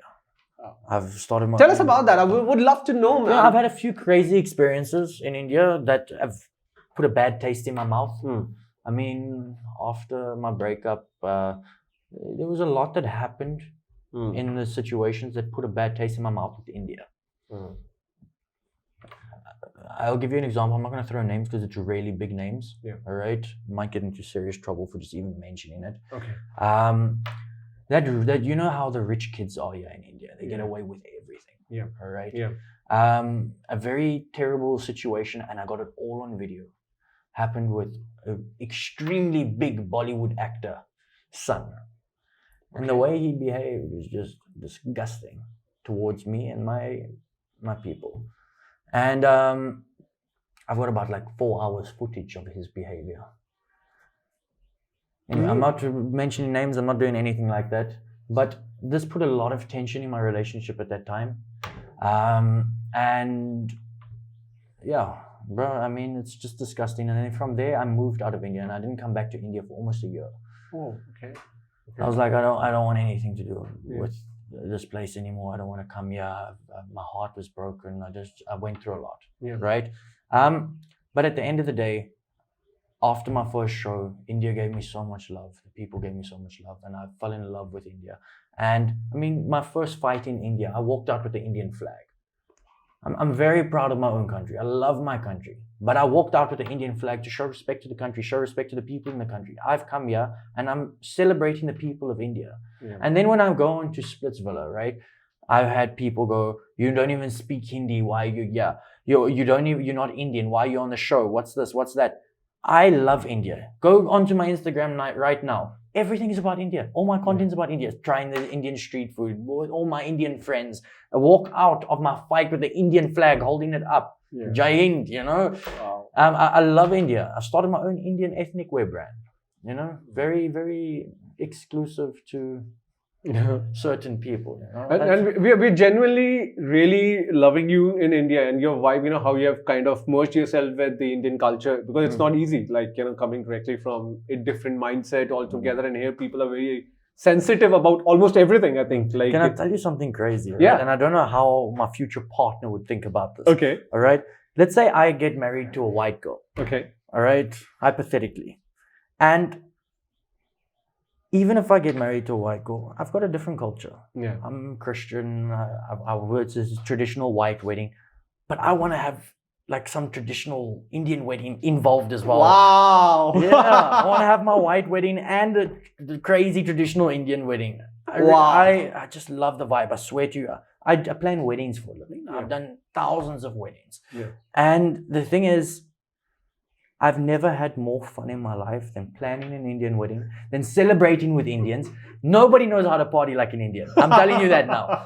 A: I've started my...
B: Tell us about that. I would love to know, man.
A: Yeah, I've had a few crazy experiences in India that have put a bad taste in my mouth. I mean, after my breakup, there was a lot that happened in the situations that put a bad taste in my mouth with India. I'll give you an example. I'm not going to throw names because it's really big names.
B: Yeah.
A: All right. Might get into serious trouble for just even mentioning it.
B: Okay.
A: That you know how the rich kids are here in India. They get away with everything.
B: Yeah.
A: All right.
B: Yeah.
A: A very terrible situation, and I got it all on video. Happened with an extremely big Bollywood actor, son. And the way he behaved was just disgusting towards me and my people. And I've got about like 4 hours footage of his behavior. Anyway, I'm not mentioning names, I'm not doing anything like that. But this put a lot of tension in my relationship at that time. And yeah, bro, I mean, it's just disgusting. And then from there, I moved out of India and I didn't come back to India for almost a year.
B: Oh, okay.
A: I was like, I don't want anything to do with this place anymore. I don't want to come here. My heart was broken. I went through a lot, right? But at the end of the day, after my first show, India gave me so much love. The people gave me so much love, and I fell in love with India. And I mean, my first fight in India, I walked out with the Indian flag. I'm very proud of my own country. I love my country. But I walked out with the Indian flag to show respect to the country, show respect to the people in the country. I've come here and I'm celebrating the people of India. Yeah. And then when I go on to Splitsvilla, right, I've had people go, you don't even speak Hindi. Why are you here? You're not Indian. Why are you on the show? What's this? What's that? I love India. Go onto my Instagram right now. Everything is about India. All my content's about India. Trying the Indian street food with all my Indian friends. I walk out of my fight with the Indian flag, holding it up. Yeah. Jai Hind, you know. Wow. I love India. I started my own Indian ethnic wear brand. You know, very, very exclusive to certain people. You know?
B: And we're genuinely really loving you in India and your vibe, you know, how you have kind of merged yourself with the Indian culture, because it's not easy, like, you know, coming directly from a different mindset altogether. And here people are very sensitive about almost everything, I think. Like,
A: can I tell you something crazy? Right?
B: Yeah.
A: And I don't know how my future partner would think about this.
B: Okay.
A: All right. Let's say I get married to a white girl.
B: Okay.
A: All right. Hypothetically. And even if I get married to a white girl, I've got a different culture. Yeah. I'm Christian. Our words is traditional white wedding. But I want to have like some traditional Indian wedding involved as well.
B: Wow.
A: Yeah. I want to have my white wedding and the crazy traditional Indian wedding. I just love the vibe. I swear to you. I plan weddings for a living. Yeah. I've done thousands of weddings. Yeah. And the thing is, I've never had more fun in my life than planning an Indian wedding, than celebrating with Indians. Nobody knows how to party like an Indian. I'm telling you that now.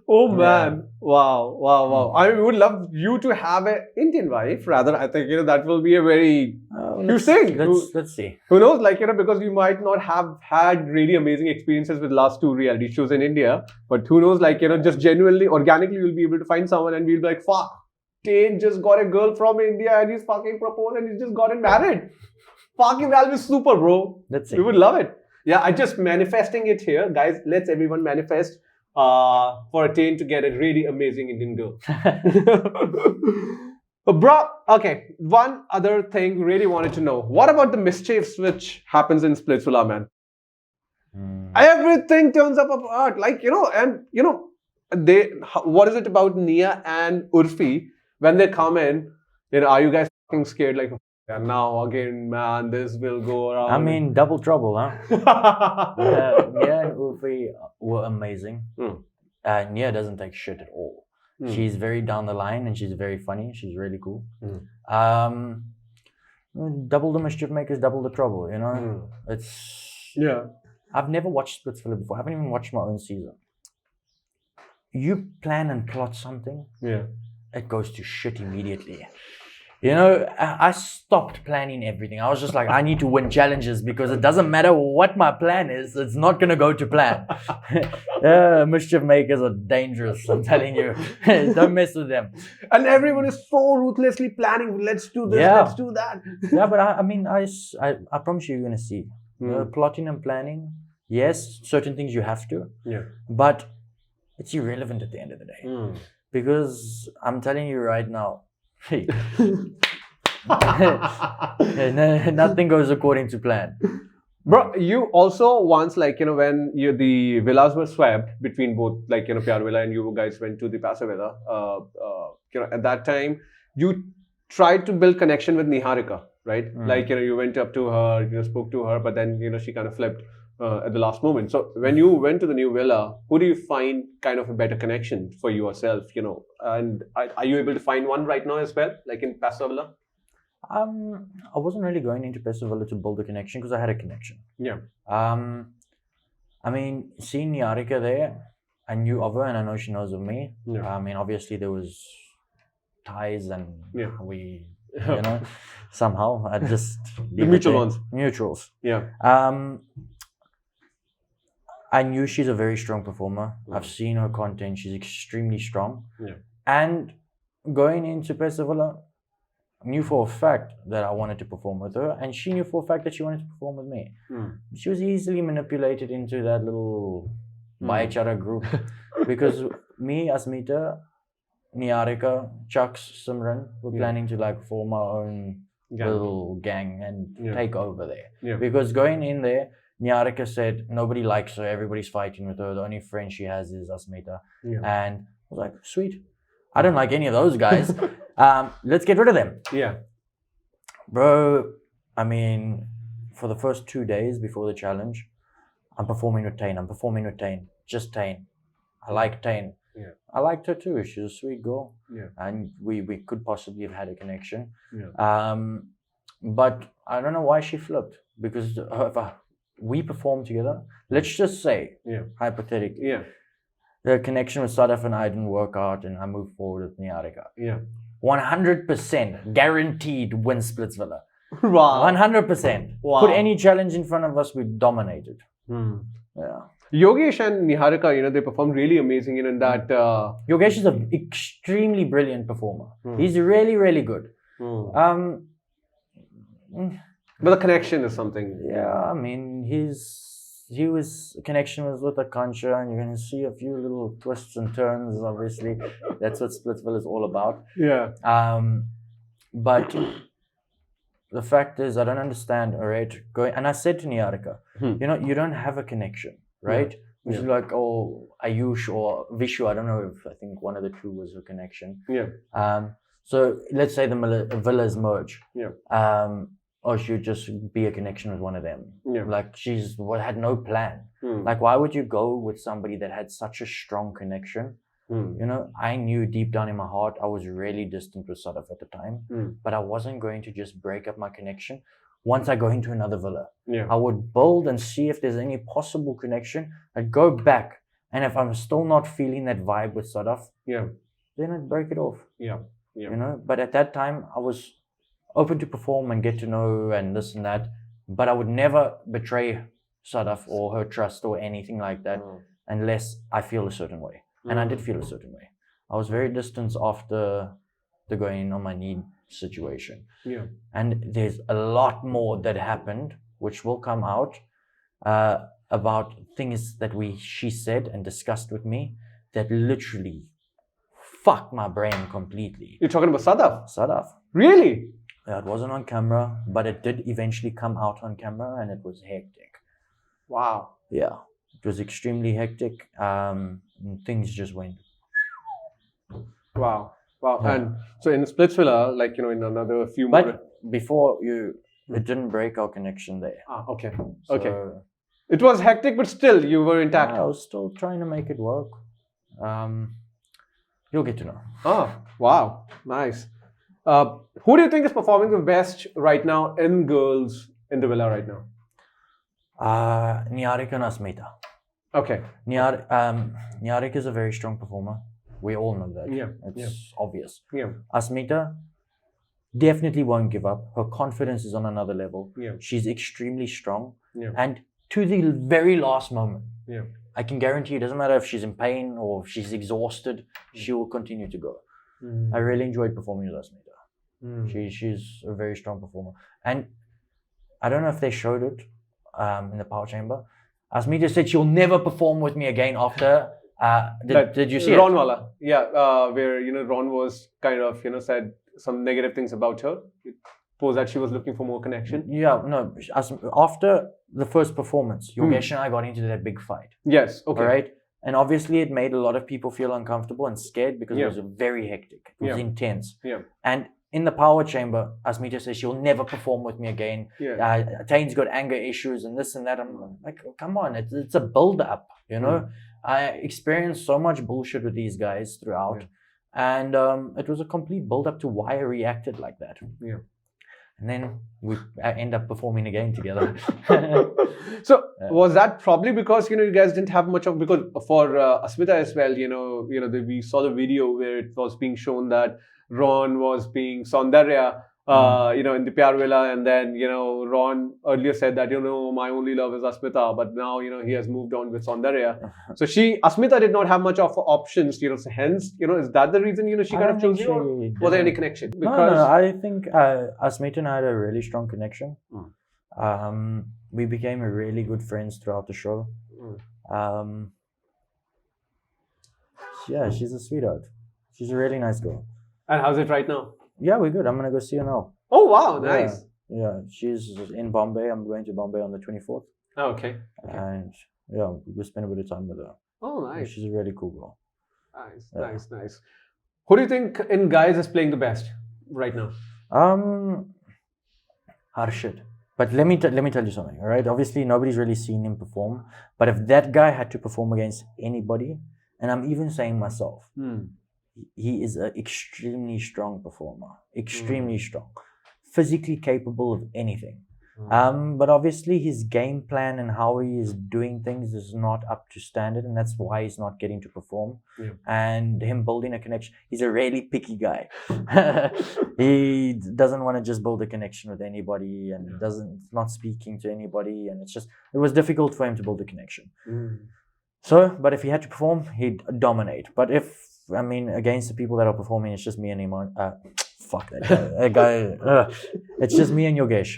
B: Oh man. Yeah. Wow. I would love you to have an Indian wife. Rather, I think, you know, that will be a very huge thing.
A: Let's see.
B: Who knows, like, you know, because you might not have had really amazing experiences with last 2 reality shows in India. But who knows, like, you know, just genuinely, organically, you'll be able to find someone and we'll be like, fuck, Tayne just got a girl from India and he's fucking proposed and he's just gotten married. Fucking, that'll be super, bro.
A: Let's see.
B: We would love it. Yeah, I just manifesting it here. Guys, let's everyone manifest for a Tayne to get a really amazing Indian girl. Bro, okay. One other thing really wanted to know. What about the mischiefs which happens in Splitsvilla, man? Everything turns up apart. Like, you know, and, you know, what is it about Nia and Urfi? When they come in, you know, are you guys fucking scared? Like, now again, man, this will go around.
A: I mean, double trouble, huh? Nia and Urfi were amazing. Nia doesn't take shit at all. She's very down the line and she's very funny. She's really cool. Double the mischief makers, double the trouble, you know? I've never watched Splitsvilla before. I haven't even watched my own season. You plan and plot something, it goes to shit immediately. You know, I stopped planning everything. I was just like, I need to win challenges because it doesn't matter what my plan is, it's not going to go to plan. Mischief makers are dangerous, I'm telling you. Don't mess with them.
B: And everyone is so ruthlessly planning, let's do this, let's do that.
A: Yeah, but I mean, I promise you're going to see. Plotting and planning, yes, certain things you have to. Yeah. But it's irrelevant at the end of the day. Because I'm telling you right now, nothing goes according to plan.
B: Bro, you also once, like, you know, when the villas were swapped between both, like, you know, Pyaar Villa and you guys went to the Paisa Villa, you know, at that time, you tried to build connection with Niharika, right? Like, you know, you went up to her, you know, spoke to her, but then, you know, she kind of flipped at the last moment. So when you went to the new villa, who do you find kind of a better connection for yourself, you know? And are you able to find one right now as well, like in Paisa Villa?
A: I wasn't really going into Paisa Villa to build a connection because I had a connection.
B: Yeah.
A: I mean, seeing Niharika there, I knew of her and I know she knows of me.
B: Yeah.
A: I mean, obviously there was ties and
B: Yeah.
A: we, you know, somehow I just
B: The mutual ones.
A: Mutuals.
B: Yeah.
A: I knew she's a very strong performer. I've seen her content. She's extremely strong.
B: Yeah.
A: And going into Paisa Villa, knew for a fact that I wanted to perform with her, and she knew for a fact that she wanted to perform with me. She was easily manipulated into that little Bhaichara group because me, Asmita, Niharika, Chucks, Simran were planning to like form our own little gang and take over there.
B: Yeah.
A: Because going in there, Niharika said nobody likes her, everybody's fighting with her, the only friend she has is Asmita.
B: Yeah.
A: And I was like, sweet. I don't like any of those guys. Let's get rid of them.
B: Yeah.
A: Bro, I mean, for the first 2 days before the challenge, I'm performing with Tayne. Just Tayne. I like Tayne.
B: Yeah.
A: I liked her too. She's a sweet girl.
B: Yeah.
A: And we could possibly have had a connection.
B: Yeah.
A: But I don't know why she flipped. Because if we performed together, let's just say, hypothetically, the connection with Sadhaaf and I didn't work out and I moved forward with Niharika.
B: Yeah.
A: 100% guaranteed win Splitsvilla.
B: Wow.
A: 100%.
B: Wow.
A: Put any challenge in front of us, we dominated. Yeah.
B: Yogesh and Niharika, you know, they performed really amazing, you know, in that.
A: Yogesh is an extremely brilliant performer. He's really, really good.
B: But the connection is something.
A: Yeah, I mean, his connection was with Akansha, and you're going to see a few little twists and turns, obviously. That's what Splitsvilla is all about.
B: Yeah.
A: But the fact is, I don't understand, all right? And I said to Niharika, you know, you don't have a connection, right? Which is like, oh, Ayush or Vishu, I don't know if I think one of the two was a connection.
B: Yeah.
A: So let's say the villas merge.
B: Yeah.
A: Or she'd just be a connection with one of them.
B: Yeah.
A: Like had no plan. Like, why would you go with somebody that had such a strong connection? You know, I knew deep down in my heart I was really distant with Sadhaaf at the time, but I wasn't going to just break up my connection. Once I go into another villa, I would build and see if there's any possible connection. I'd go back, and if I'm still not feeling that vibe with Sadhaaf, then I'd break it off. You know, but at that time I was open to perform and get to know and this and that, but I would never betray Sadhaaf or her trust or anything like that unless I feel a certain way. And I did feel a certain way. I was very distant after the going on my knee situation.
B: Yeah.
A: And there's a lot more that happened, which will come out about things that she said and discussed with me that literally fucked my brain completely.
B: You're talking about Sadhaaf?
A: Sadhaaf.
B: Really?
A: Yeah, it wasn't on camera, but it did eventually come out on camera, and it was hectic.
B: Wow.
A: Yeah, it was extremely hectic. And things just went.
B: Wow. Wow.
A: Yeah.
B: And so in Splitsvilla, like, you know, in another few
A: But
B: more.
A: before it didn't break our connection there.
B: Okay.
A: So,
B: Okay. It was hectic, but still you were intact.
A: I was still trying to make it work. You'll get to know.
B: Oh, wow. Nice. Who do you think is performing the best right now in girls in the villa right now?
A: Niharika and Asmita.
B: Okay.
A: Niharika is a very strong performer. We all know that.
B: Yeah.
A: It's obvious.
B: Yeah.
A: Asmita definitely won't give up. Her confidence is on another level.
B: Yeah.
A: She's extremely strong.
B: Yeah.
A: And to the very last moment,
B: Yeah.
A: I can guarantee it doesn't matter if she's in pain or if she's exhausted, she will continue to go. I really enjoyed performing with Asmita. She's a very strong performer. And I don't know if they showed it in the power chamber. Asmita said she'll never perform with me again after. Did you see
B: Ron
A: it?
B: Wala. Yeah, where, you know, Ron was kind of, you know, said some negative things about her. suppose that she was looking for more connection.
A: Yeah, no. After the first performance, Yogesh and I got into that big fight.
B: Yes. Okay.
A: All right. And obviously, it made a lot of people feel uncomfortable and scared because it was very hectic. It was intense.
B: Yeah.
A: And in the power chamber, Asmita says she'll never perform with me again.
B: Yeah.
A: Tayne's got anger issues and this and that. I'm like, oh, come on, it's a build-up, you know? I experienced so much bullshit with these guys throughout. And it was a complete build-up to why I reacted like that.
B: Yeah.
A: And then we end up performing again together.
B: So was that probably because you guys didn't have much of, because for Asmita as well, we saw the video where it was being shown that Ron was being Saundarya, in the Pyaar Villa, and then Ron earlier said that my only love is Asmita, but now he has moved on with Saundarya. So Asmita did not have much of options, so hence is that the reason she kind of chose you? Or was there any connection?
A: Because no, I think Asmita and I had a really strong connection. We became really good friends throughout the show. Yeah, she's a sweetheart. She's a really nice girl.
B: And how's it right now?
A: Yeah, we're good. I'm gonna go see her now.
B: Oh wow, nice.
A: Yeah, she's in Bombay. I'm going to Bombay on the 24th.
B: Oh, okay.
A: And yeah, we'll spend a bit of time with her.
B: Oh, nice.
A: She's a really cool girl.
B: Nice. Who do you think in guys is playing the best right now?
A: Harshit. But let me tell you something, all right? Obviously, nobody's really seen him perform. But if that guy had to perform against anybody, and I'm even saying myself, he is an extremely strong performer. Extremely strong. Physically capable of anything. But obviously, his game plan and how he is doing things is not up to standard, and that's why he's not getting to perform. And him building a connection, he's a really picky guy. He doesn't want to just build a connection with anybody, and not speaking to anybody, and it was difficult for him to build a connection. So, but if he had to perform, he'd dominate. But against the people that are performing, it's just me and Iman. Fuck that guy. It's just me and Yogesh.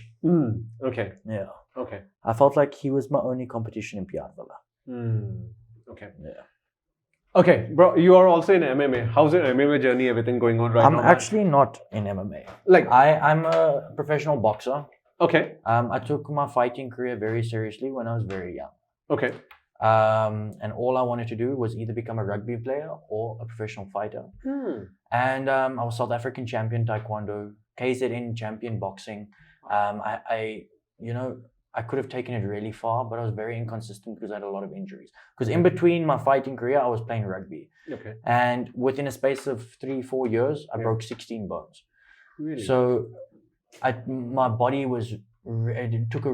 B: Okay.
A: Yeah.
B: Okay.
A: I felt like he was my only competition in Pyaar Villa.
B: Okay.
A: Yeah.
B: Okay, bro, you are also in MMA. How's your MMA journey, everything going on right now?
A: I'm actually not in MMA. I'm a professional boxer.
B: Okay.
A: I took my fighting career very seriously when I was very young.
B: Okay.
A: And all I wanted to do was either become a rugby player or a professional fighter. And I was South African champion taekwondo, KZN champion boxing. I could have taken it really far, but I was very inconsistent because I had a lot of injuries. Because in between my fighting career, I was playing rugby.
B: Okay.
A: And within a space of 3-4 years, I broke 16 bones.
B: Really?
A: So my body it took a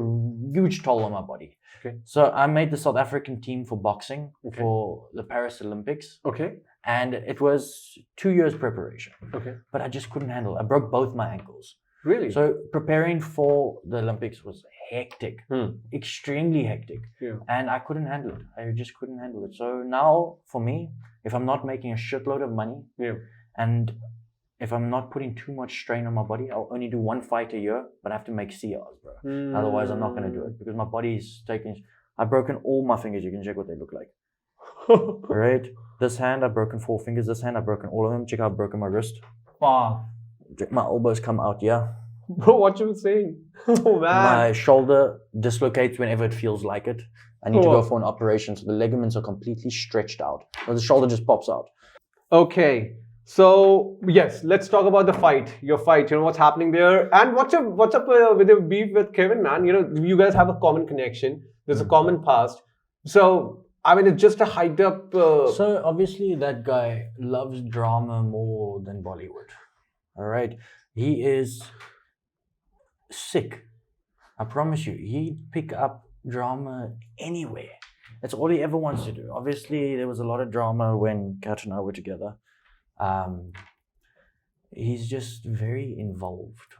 A: huge toll on my body.
B: Okay.
A: So I made the South African team for boxing for the Paris Olympics.
B: Okay.
A: And it was 2 years preparation.
B: Okay.
A: But I just couldn't handle it. I broke both my ankles.
B: Really?
A: So preparing for the Olympics was hectic. Extremely hectic.
B: Yeah.
A: And I couldn't handle it. I just couldn't handle it. So now, for me, if I'm not making a shitload of money, and if I'm not putting too much strain on my body, I'll only do one fight a year, but I have to make CRs, bro. Otherwise, I'm not going to do it because my body's taking... I've broken all my fingers. You can check what they look like. Right? This hand, I've broken 4 fingers. This hand, I've broken all of them. Check how I've broken my wrist.
B: Wow.
A: My elbows come out,
B: Bro, what you saying? Oh, man.
A: My shoulder dislocates whenever it feels like it. I need to go for an operation, so the ligaments are completely stretched out. So the shoulder just pops out.
B: Okay. So, yes, let's talk about the fight. Your fight, what's happening there. And what's up with your beef with Kevin, man? You guys have a common connection. There's a common past. So, it's just a hyped up...
A: So, obviously, that guy loves drama more than Bollywood. All right? He is sick. I promise you. He'd pick up drama anywhere. That's all he ever wants to do. Obviously, there was a lot of drama when Kat and I were together. He's just very involved.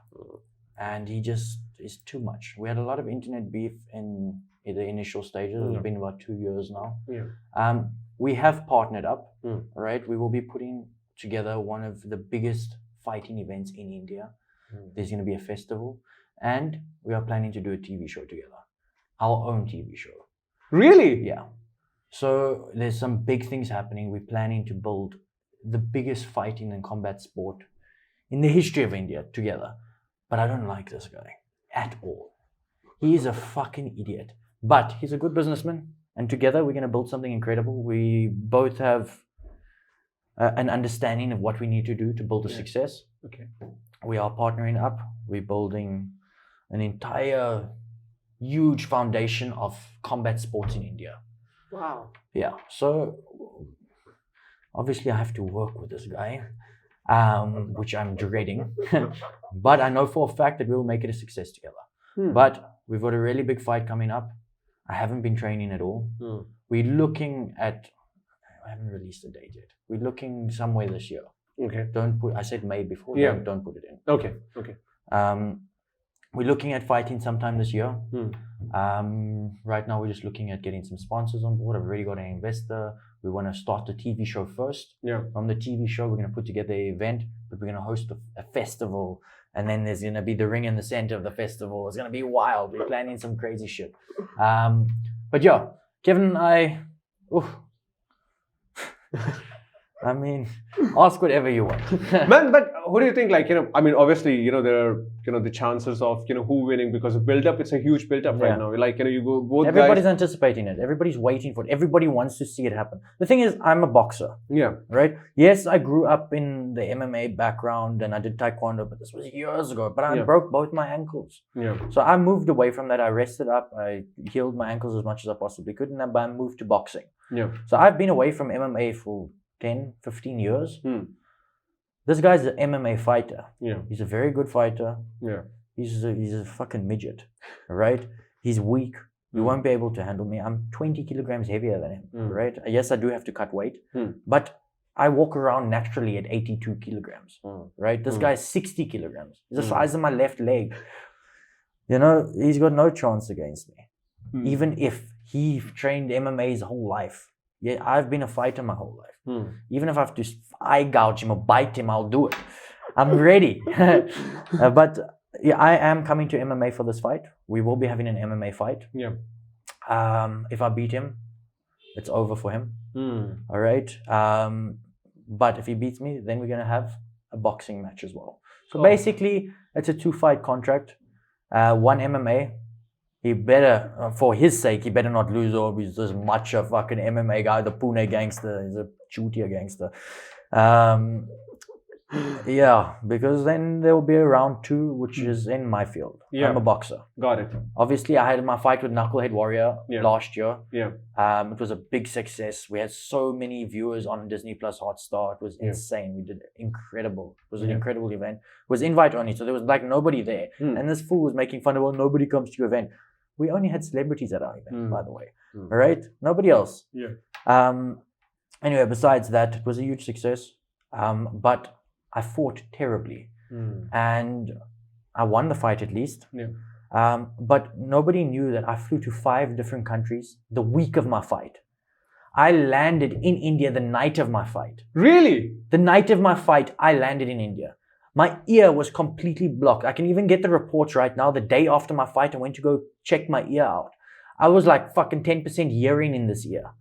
A: And he just is too much. We had a lot of internet beef in the initial stages. It's been about 2 years now.
B: Yeah.
A: We have partnered up, right? We will be putting together one of the biggest fighting events in India. There's going to be a festival, and we are planning to do a TV show together. Our own TV show.
B: Really?
A: Yeah. So there's some big things happening. We're planning to build the biggest fighting and combat sport in the history of India together. But I don't like this guy at all. He is a fucking idiot. But he's a good businessman. And together we're going to build something incredible. We both have an understanding of what we need to do to build a success.
B: Okay.
A: We are partnering up. We're building an entire huge foundation of combat sports in India.
B: Wow.
A: Yeah. So obviously I have to work with this guy, which I'm dreading. But I know for a fact that we'll make it a success together. But we've got a really big fight coming up. I haven't been training at all. We're looking at, I haven't released a date yet. We're looking somewhere this year.
B: Okay.
A: I said May before.
B: Yeah.
A: Don't put it in.
B: Okay.
A: We're looking at fighting sometime this year. Right now, we're just looking at getting some sponsors on board. I've already got an investor. We want to start the TV show first.
B: Yeah.
A: From the TV show, we're going to put together an event, but we're going to host a festival. And then there's going to be the ring in the center of the festival. It's going to be wild. We're planning some crazy shit. But yeah, Kevin and I, I mean, ask whatever you want.
B: Man, but who do you think, I mean, obviously, there are, the chances of, who winning, because of build-up, it's a huge build-up right now. You go both
A: Everybody's
B: guys.
A: anticipating it. Everybody's waiting for it. Everybody wants to see it happen. The thing is, I'm a boxer.
B: Yeah.
A: Right? Yes, I grew up in the MMA background and I did taekwondo, but this was years ago. But I broke both my ankles.
B: Yeah.
A: So I moved away from that. I rested up. I healed my ankles as much as I possibly could. And then I moved to boxing.
B: Yeah.
A: So I've been away from MMA for 10, 15 years. This guy's an MMA fighter.
B: Yeah.
A: He's a very good fighter.
B: Yeah.
A: He's a fucking midget, right? He's weak. You won't be able to handle me. I'm 20 kilograms heavier than him, right? Yes, I do have to cut weight, but I walk around naturally at 82 kilograms, right? This guy's 60 kilograms. He's the size of my left leg. He's got no chance against me. Even if he trained MMA his whole life. Yeah, I've been a fighter my whole life. Even if I have to eye gouge him or bite him, I'll do it. I'm ready. But yeah, I am coming to MMA for this fight. We will be having an MMA fight.
B: Yeah.
A: If I beat him, it's over for him. All right. But if he beats me, then we're going to have a boxing match as well. So basically, it's a 2-fight contract. One MMA. He better, for his sake, he better not lose, or he's this macho fucking MMA guy, the Pune gangster. He's a Chutia gangster. Yeah, because then there will be a round 2, which is in my field.
B: Yeah.
A: I'm a boxer.
B: Got it.
A: Obviously, I had my fight with Knucklehead Warrior last year.
B: Yeah.
A: It was a big success. We had so many viewers on Disney Plus Hotstar. It was insane. We did incredible. It was an incredible event. It was invite only, so there was nobody there. And this fool was making fun of, nobody comes to your event. We only had celebrities at our event, by the way. All right? Nobody else.
B: Yeah.
A: Anyway, besides that, it was a huge success. But I fought terribly. And I won the fight at least.
B: Yeah.
A: But nobody knew that I flew to 5 different countries the week of my fight. I landed in India the night of my fight.
B: Really?
A: The night of my fight, I landed in India. My ear was completely blocked. I can even get the reports right now. The day after my fight, I went to go check my ear out. I was like fucking 10% hearing in this ear.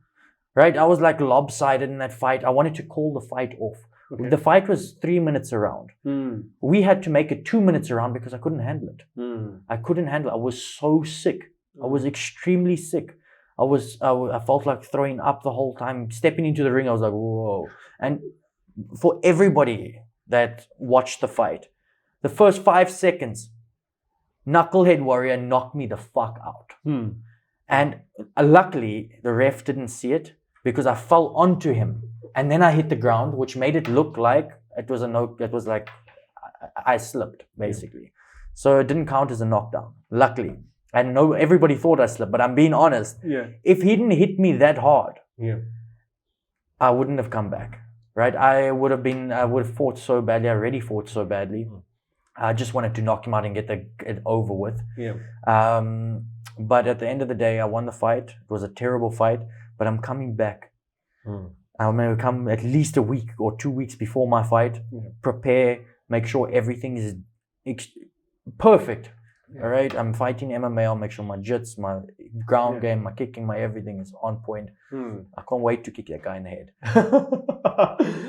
A: Right? I was like lopsided in that fight. I wanted to call the fight off. Okay. The fight was 3 minutes around. We had to make it 2 minutes around because I couldn't handle it. I couldn't handle it. I was so sick. I was extremely sick. I felt like throwing up the whole time. Stepping into the ring, I was like, whoa. And for everybody that watched the fight, the first 5 seconds, Knucklehead Warrior knocked me the fuck out. And luckily, the ref didn't see it because I fell onto him. And then I hit the ground, which made it look like it was like I slipped, basically. So it didn't count as a knockdown, luckily. And everybody thought I slipped, but I'm being honest.
B: Yeah.
A: If he didn't hit me that hard,
B: I
A: wouldn't have come back. Right? I would have fought so badly. I already fought so badly. I just wanted to knock him out and get it over with.
B: Yeah.
A: But at the end of the day, I won the fight. It was a terrible fight, but I'm coming back. I'm going to come at least a week or 2 weeks before my fight, prepare, make sure everything is perfect. All right, I'm fighting MMA. I'll make sure my jits, my ground game, my kicking, my everything is on point. I can't wait to kick that guy in the head.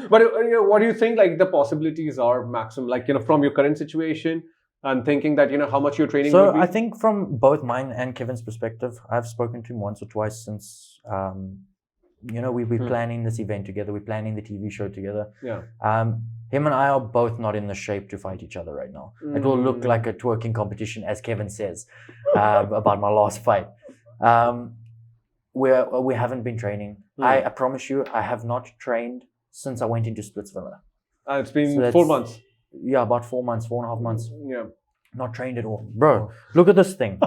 B: But what do you think? Like the possibilities are maximum. Like from your current situation, and thinking that, how much your training
A: So
B: would be?
A: I think from both mine and Kevin's perspective, I've spoken to him once or twice since, we're planning this event together. We're planning the TV show together.
B: Yeah.
A: Him and I are both not in the shape to fight each other right now. It will look like a twerking competition, as Kevin says, about my last fight. We haven't been training. I promise you, I have not trained since I went into Splitsvilla.
B: It's been 4 months.
A: Yeah, about 4 months, 4.5 months.
B: Yeah.
A: Not trained at all. Bro, look at this thing.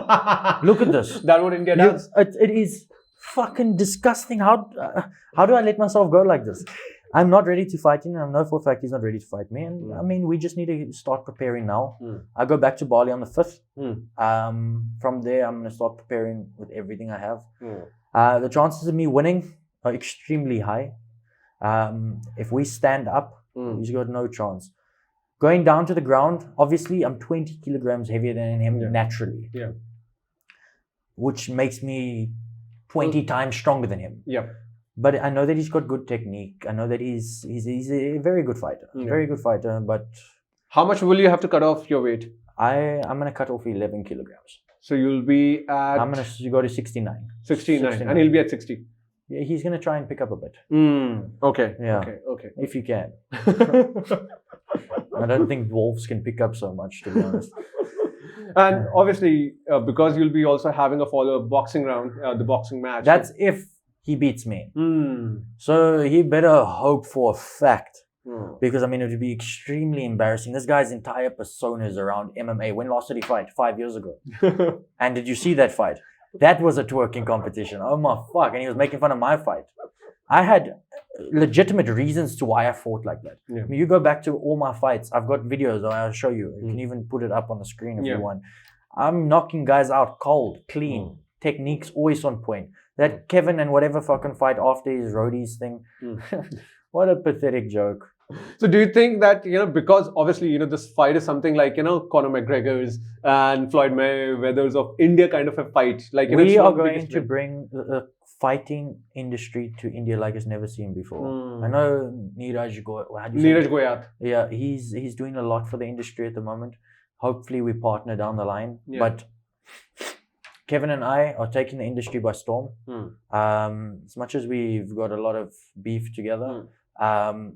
A: Look at this.
B: That's what India does.
A: It is fucking disgusting. How do I let myself go like this? I'm not ready to fight him. I know for a fact he's not ready to fight me. And I mean, we just need to start preparing now. I go back to Bali on the 5th. From there, I'm going to start preparing with everything I have. The chances of me winning are extremely high. If we stand up, he's got no chance. Going down to the ground, obviously, I'm 20 kilograms heavier than him naturally.
B: Yeah.
A: Which makes me 20 times stronger than him.
B: Yeah.
A: But I know that he's got good technique. I know that he's a very good fighter. Very good fighter. But
B: how much will you have to cut off your weight?
A: I'm going to cut off 11 kilograms.
B: So you'll be at...
A: I'm going to go to 69.
B: 69. And he'll be at 60.
A: Yeah, he's going to try and pick up a bit.
B: Okay.
A: Yeah.
B: Okay.
A: If you can. I don't think wolves can pick up so much, to be honest.
B: And obviously, because you'll be also having a follow-up boxing round, the boxing match.
A: That's if he beats me. So he better hope for a fact. Because, I mean, it would be extremely embarrassing. This guy's entire persona is around MMA. When last did he fight? 5 years ago. And did you see that fight? That was a twerking competition. Oh my fuck. And he was making fun of my fight. I had legitimate reasons to why I fought like that.
B: Yeah.
A: I mean, you go back to all my fights. I've got videos. I'll show you. You can even put it up on the screen if you want. I'm knocking guys out cold, clean. Techniques always on point. That Kevin and whatever fucking fight after his roadies thing. What a pathetic joke.
B: So do you think that, because obviously, this fight is something like, Conor McGregor's and Floyd Mayweather's of India kind of a fight. Like,
A: we are going to bring the fighting industry to India like it's never seen before. I know Neeraj
B: Goyat.
A: Yeah, he's doing a lot for the industry at the moment. Hopefully we partner down the line.
B: Yeah.
A: But Kevin and I are taking the industry by storm. As much as we've got a lot of beef together,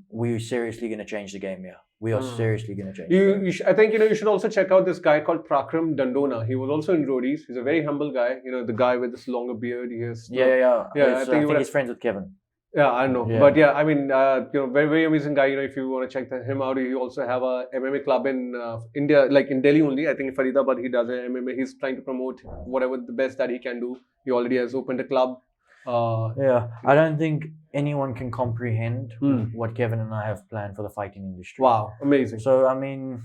A: we're seriously going to change the game here. We are seriously going to change the game.
B: I think, you should also check out this guy called Prakram Dandona. He was also in roadies. He's a very humble guy. The guy with this longer beard. He has
A: I think he's friends with Kevin.
B: Yeah, I know. Yeah. But yeah, I mean, very, very amazing guy. If you want to check him out, he also have a MMA club in India, like in Delhi only. I think in Faridabad he does MMA. He's trying to promote whatever the best that he can do. He already has opened a club.
A: I don't think anyone can comprehend what Kevin and I have planned for the fighting industry.
B: Wow, amazing.
A: So, I mean,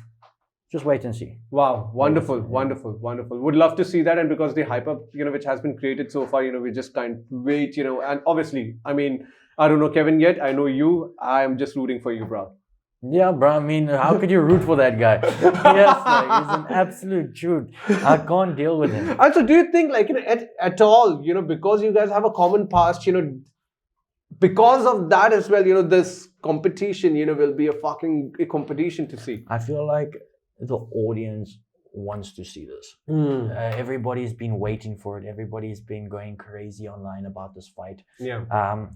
A: just wait and see.
B: Wow, wonderful. Would love to see that. And because the hype up, which has been created so far, we just can't wait, and obviously, I mean, I don't know Kevin yet. I know you. I'm just rooting for you, bro.
A: Yeah, bro. I mean, how could you root for that guy? Yes, like, he's an absolute shoot. I can't deal with him.
B: Also, do you think, like, at all, because you guys have a common past, because of that as well, this competition, will be a competition to see.
A: I feel like the audience wants to see this. Everybody's been waiting for it. Everybody's been going crazy online about this fight.
B: Yeah.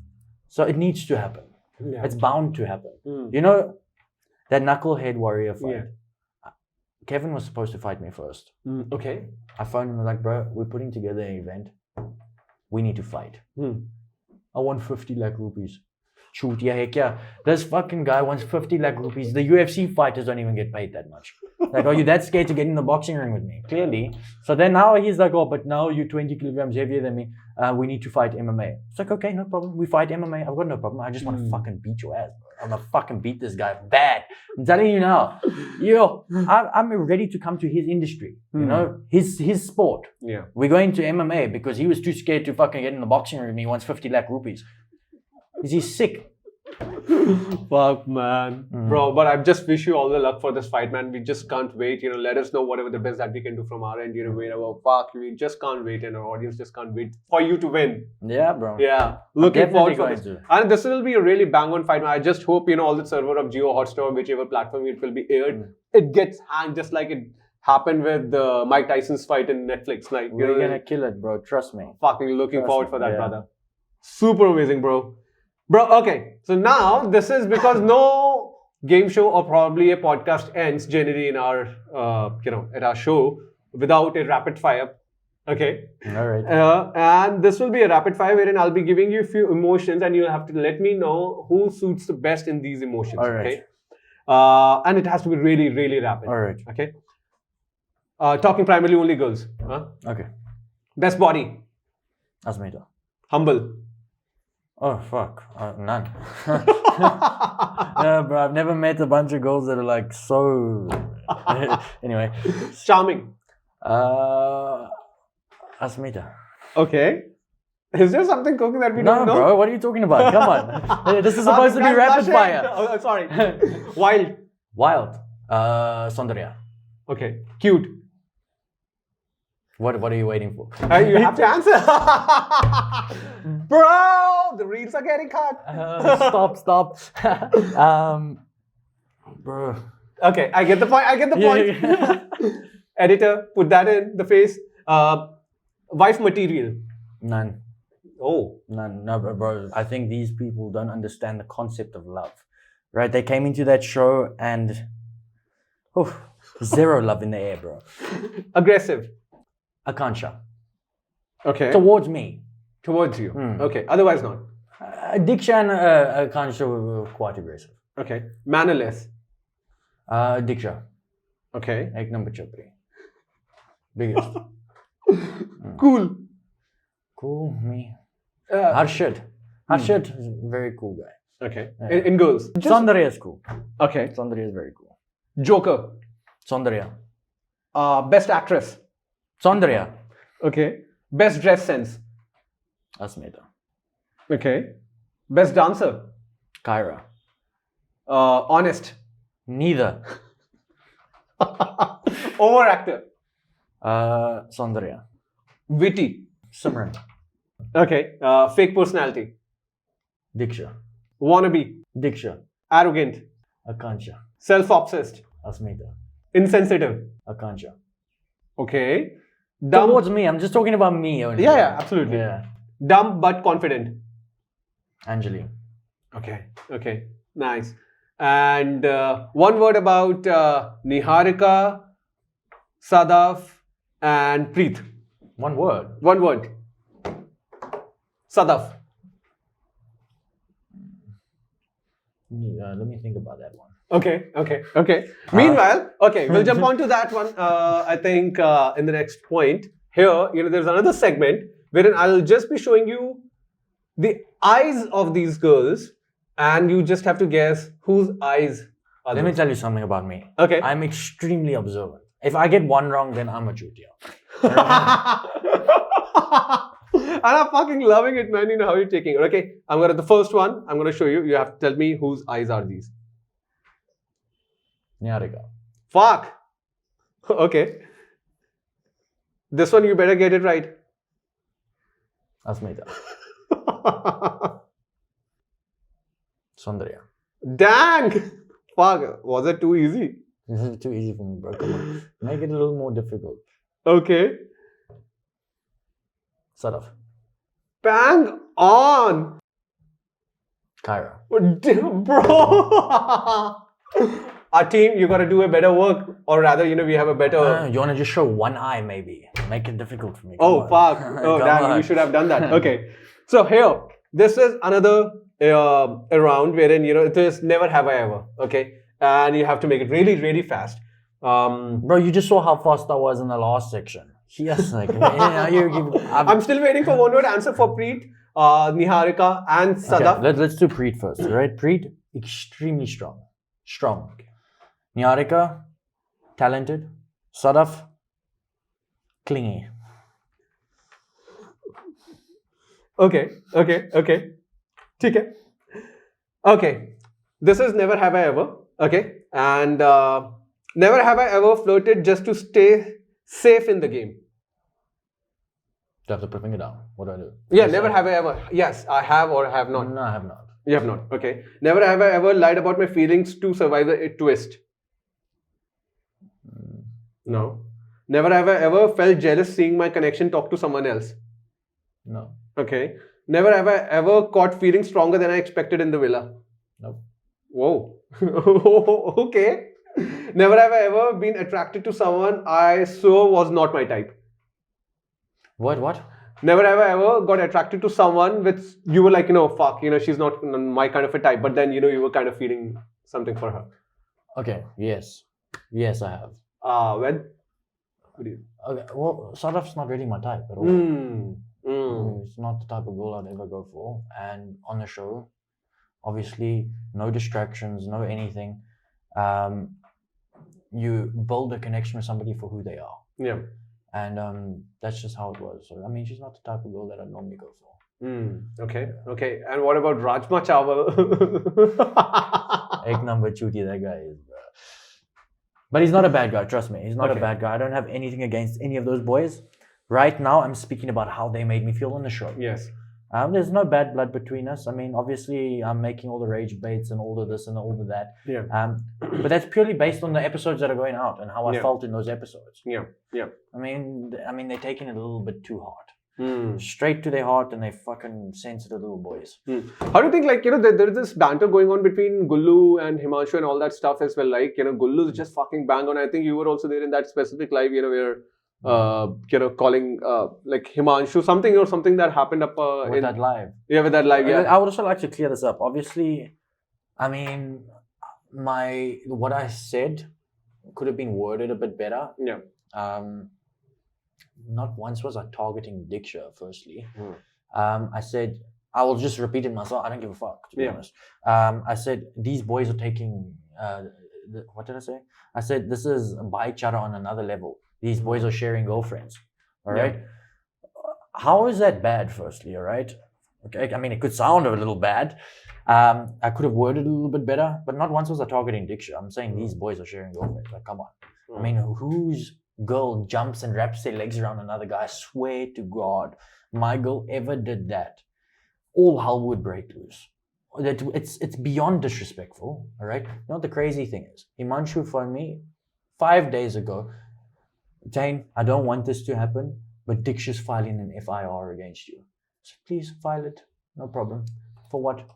A: So it needs to happen.
B: Yeah.
A: It's bound to happen. That knucklehead warrior fight.
B: Yeah.
A: Kevin was supposed to fight me first.
B: Okay.
A: I phoned him like, bro, we're putting together an event. We need to fight. I want 50 lakh rupees. Shoot, yeah. This fucking guy wants 50 lakh rupees. The UFC fighters don't even get paid that much. Like, are you that scared to get in the boxing ring with me? Clearly. So then now he's like, oh, but now you're 20 kilograms heavier than me. We need to fight MMA. It's like, okay, no problem. We fight MMA. I've got no problem. I just want to fucking beat your ass. I'm gonna fucking beat this guy bad. I'm telling you now. I'm ready to come to his industry. His sport.
B: Yeah.
A: We're going to MMA because he was too scared to fucking get in the boxing ring with me. He wants 50 lakh rupees. Is he sick?
B: Fuck, man. Bro, but I just wish you all the luck for this fight, man. We just can't wait. Let us know whatever the best that we can do from our end. We just can't wait, and our audience just can't wait for you to win.
A: Yeah, bro.
B: Yeah. Looking forward for this. And this will be a really bang-on fight, man. I just hope, all the server of Jio Hotstar, whichever platform it will be aired, it gets hanged just like it happened with Mike Tyson's fight in Netflix. Like,
A: We're gonna kill it, bro. Trust me.
B: Fucking looking forward for that,
A: yeah.
B: brother. Super amazing, bro. Bro, okay. So now this is because no game show or probably a podcast ends generally in our, at our show without a rapid fire. Okay.
A: All right.
B: And this will be a rapid fire wherein I'll be giving you a few emotions and you'll have to let me know who suits the best in these emotions.
A: All right.
B: Okay. And it has to be really, really rapid.
A: All right.
B: Okay. Talking primarily only girls.
A: Okay.
B: Best body.
A: Asmita.
B: Humble.
A: Oh, fuck. None. Yeah, bro. I've never met a bunch of girls that are like so... Anyway.
B: Charming.
A: Asmita.
B: Okay. Is there something cooking that we don't know?
A: No, bro. What are you talking about? Come on. This is supposed to be rapid fire.
B: Oh, sorry. Wild.
A: Wild. Saundarya.
B: Okay. Cute.
A: What are you waiting for?
B: You have to answer. Bro, the reels are getting cut.
A: Stop. Bro.
B: Okay, I get the point.
A: Yeah.
B: Editor, put that in the face. Wife material.
A: None.
B: Oh.
A: None. No, bro. I think these people don't understand the concept of love. Right? They came into that show and... zero love in the air, bro.
B: Aggressive.
A: Akansha.
B: Okay.
A: Towards me.
B: Towards you. Okay. Otherwise not.
A: Diksha and Akansha were quite aggressive.
B: Okay. Mannerless.
A: Diksha.
B: Okay.
A: Ek number chapri. Biggest.
B: Cool.
A: Cool, me. Harshad. Harshad is a very cool guy.
B: Okay. Yeah. In girls.
A: Saundarya is cool.
B: Okay.
A: Saundarya is very cool.
B: Joker.
A: Saundarya.
B: Best actress.
A: Saundarya.
B: Okay. Best dress sense.
A: Asmita.
B: Okay. Best dancer.
A: Kyra.
B: Honest.
A: Neither.
B: Over actor.
A: Saundarya.
B: Witty.
A: Simran.
B: Okay. Fake personality.
A: Diksha.
B: Wannabe.
A: Diksha.
B: Arrogant.
A: Akansha.
B: Self-obsessed.
A: Asmita.
B: Insensitive.
A: Akansha.
B: Okay. Dumb.
A: Towards me, I'm just talking about me only.
B: Yeah, absolutely.
A: Yeah.
B: Dumb but confident.
A: Anjali.
B: Okay. Nice. And one word about Niharika, Sadhaaf, and Preet.
A: One word.
B: One word. Sadhaaf.
A: Let me think about that one.
B: Okay. Meanwhile, we'll jump on to that one. I think in the next point. Here, there's another segment wherein I'll just be showing you the eyes of these girls, and you just have to guess whose eyes are
A: Let me tell you something about me.
B: Okay.
A: I'm extremely observant. If I get one wrong, then I'm a chutia.
B: And I'm fucking loving it, man. You know how you're taking it. Okay, the first one, I'm gonna show you. You have to tell me whose eyes are these.
A: Niharika.
B: Fuck. Okay. This one, you better get it right.
A: Asmita. Saundarya.
B: Dang. Fuck. Was it too easy?
A: This is too easy for me, bro. Come on. Make it a little more difficult.
B: Okay.
A: Sadhaaf.
B: Bang on.
A: Kyra.
B: Bro. Our team, you got to do a better work, or rather, we have a better.
A: You want to just show one eye, maybe? Make it difficult for me.
B: Fuck. Oh, damn, you should have done that. Okay. So here, this is another a round wherein, it is never have I ever. Okay. And you have to make it really, really fast.
A: Bro, you just saw how fast I was in the last section. Yes, like,
B: I'm still waiting for one word answer for Preet, Niharika, and Sadhaaf.
A: Okay, let's do Preet first, right? Preet, extremely strong. Okay. Niharika, talented. Sadhaaf, clingy.
B: Okay. Okay. This is never have I ever. Okay. And never have I ever flirted just to stay safe in the game.
A: Do I have to put finger down? What do I do?
B: Yeah, never have I ever. Yes, I have or have not.
A: No, I have not.
B: You have not. Okay. Never have I ever lied about my feelings to survive a twist. No. Never ever felt jealous seeing my connection talk to someone else.
A: No.
B: Okay. Never ever caught feeling stronger than I expected in the villa.
A: Nope.
B: Whoa. Okay. Never ever been attracted to someone I saw was not my type.
A: What?
B: Never ever got attracted to someone which you were like, fuck, she's not my kind of a type. But then, you were kind of feeling something for her.
A: Okay. Yes, I have.
B: When? What do you?
A: Okay. Well, Sadhaaf's not really my type at all. It's not the type of girl I'd ever go for. And on the show, obviously, no distractions, no anything. You build a connection with somebody for who they are.
B: Yeah.
A: And that's just how it was. So, I mean, she's not the type of girl that I'd normally go for.
B: Okay. And what about Rajma Chawal?
A: Ek number chuti, that guy is. But he's not a bad guy, trust me. He's not a bad guy. I don't have anything against any of those boys. Right now, I'm speaking about how they made me feel on the show.
B: Yes.
A: There's no bad blood between us. I mean, obviously, I'm making all the rage baits and all of this and all of that.
B: Yeah.
A: But that's purely based on the episodes that are going out and how I felt in those episodes.
B: Yeah.
A: I mean, they're taking it a little bit too hard. Straight to their heart, and they fucking sensitive little boys.
B: How do you think, there is this banter going on between Gullu and Himanshu and all that stuff as well? Like, Gullu is just fucking bang on. I think you were also there in that specific live, where calling like Himanshu something that happened up
A: with that live.
B: Yeah, with that live. Yeah.
A: I would also like to clear this up. Obviously, I mean, what I said could have been worded a bit better.
B: Yeah.
A: Not once was I targeting Diksha. Firstly, I said, I will just repeat it myself. I don't give a fuck, to be honest. I said these boys are taking. What did I say? I said this is by each other on another level. These boys are sharing girlfriends. All right. How is that bad? Firstly, all right. Okay. I mean, it could sound a little bad. I could have worded it a little bit better, but not once was I targeting Diksha. I'm saying these boys are sharing girlfriends. Like, come on. I mean, whose girl jumps and wraps their legs around another guy? I swear to God, my girl ever did that, all hell would break loose. It's beyond disrespectful. All right. You know what the crazy thing is? Himanshu phoned me 5 days ago. Tayne, I don't want this to happen, but Diksha's filing an FIR against you. So please file it. No problem. For what?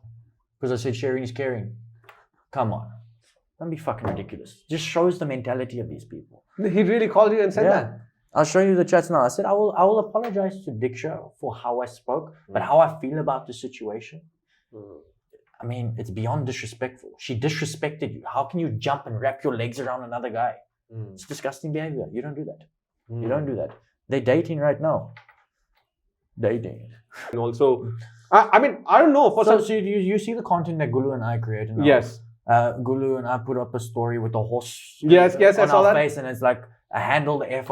A: Because I said sharing is caring. Come on. Don't be fucking ridiculous. Just shows the mentality of these people.
B: He really called you and said that?
A: I'll show you the chats now. I said I will apologize to Diksha for how I spoke, but how I feel about the situation. I mean, it's beyond disrespectful. She disrespected you. How can you jump and wrap your legs around another guy? It's disgusting behavior. You don't do that. You don't do that. They're dating right now. Dating.
B: And also, I mean, I don't know.
A: So you see the content that Gullu and I created now?
B: Yes.
A: Gullu and I put up a story with a horse
B: yes, I
A: on
B: saw
A: our
B: that.
A: face, and it's like, I handled the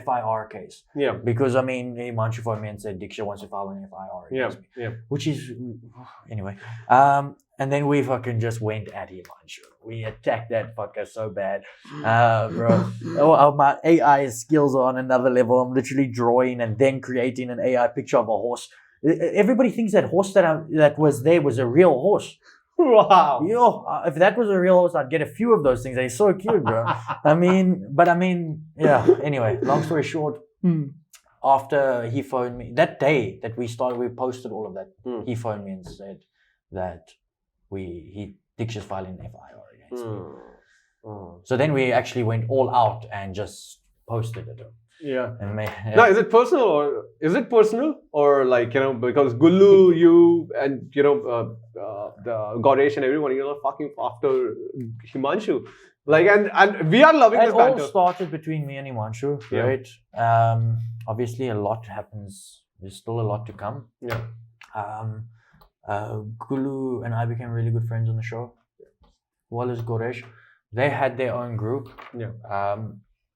A: FIR case.
B: Yeah.
A: Because, I mean, Himanshu phoned me and said, Diksha wants to file an FIR against me. Yeah. Which is, anyway. And then we fucking just went at Himanshu. We attacked that fucker so bad. Bro. My AI skills are on another level. I'm literally drawing and then creating an AI picture of a horse. Everybody thinks that horse that was there was a real horse.
B: Wow.
A: If that was a real horse, I'd get a few of those things. They're so cute, bro. I mean, yeah. Anyway, long story short, after he phoned me, that day that we posted all of that, he phoned me and said that Diksha's filing an FIR against me. So then we actually went all out and just posted it.
B: Yeah.
A: And
B: Now, is it personal or like, because Gullu, you and, the Ganesh and everyone, fucking after Himanshu. Like, and we are loving this banter.
A: It all started between me and Himanshu, right? Obviously, a lot happens. There's still a lot to come.
B: Yeah.
A: Gullu and I became really good friends on the show. Well as Ganesh. They had their own group.
B: Yeah.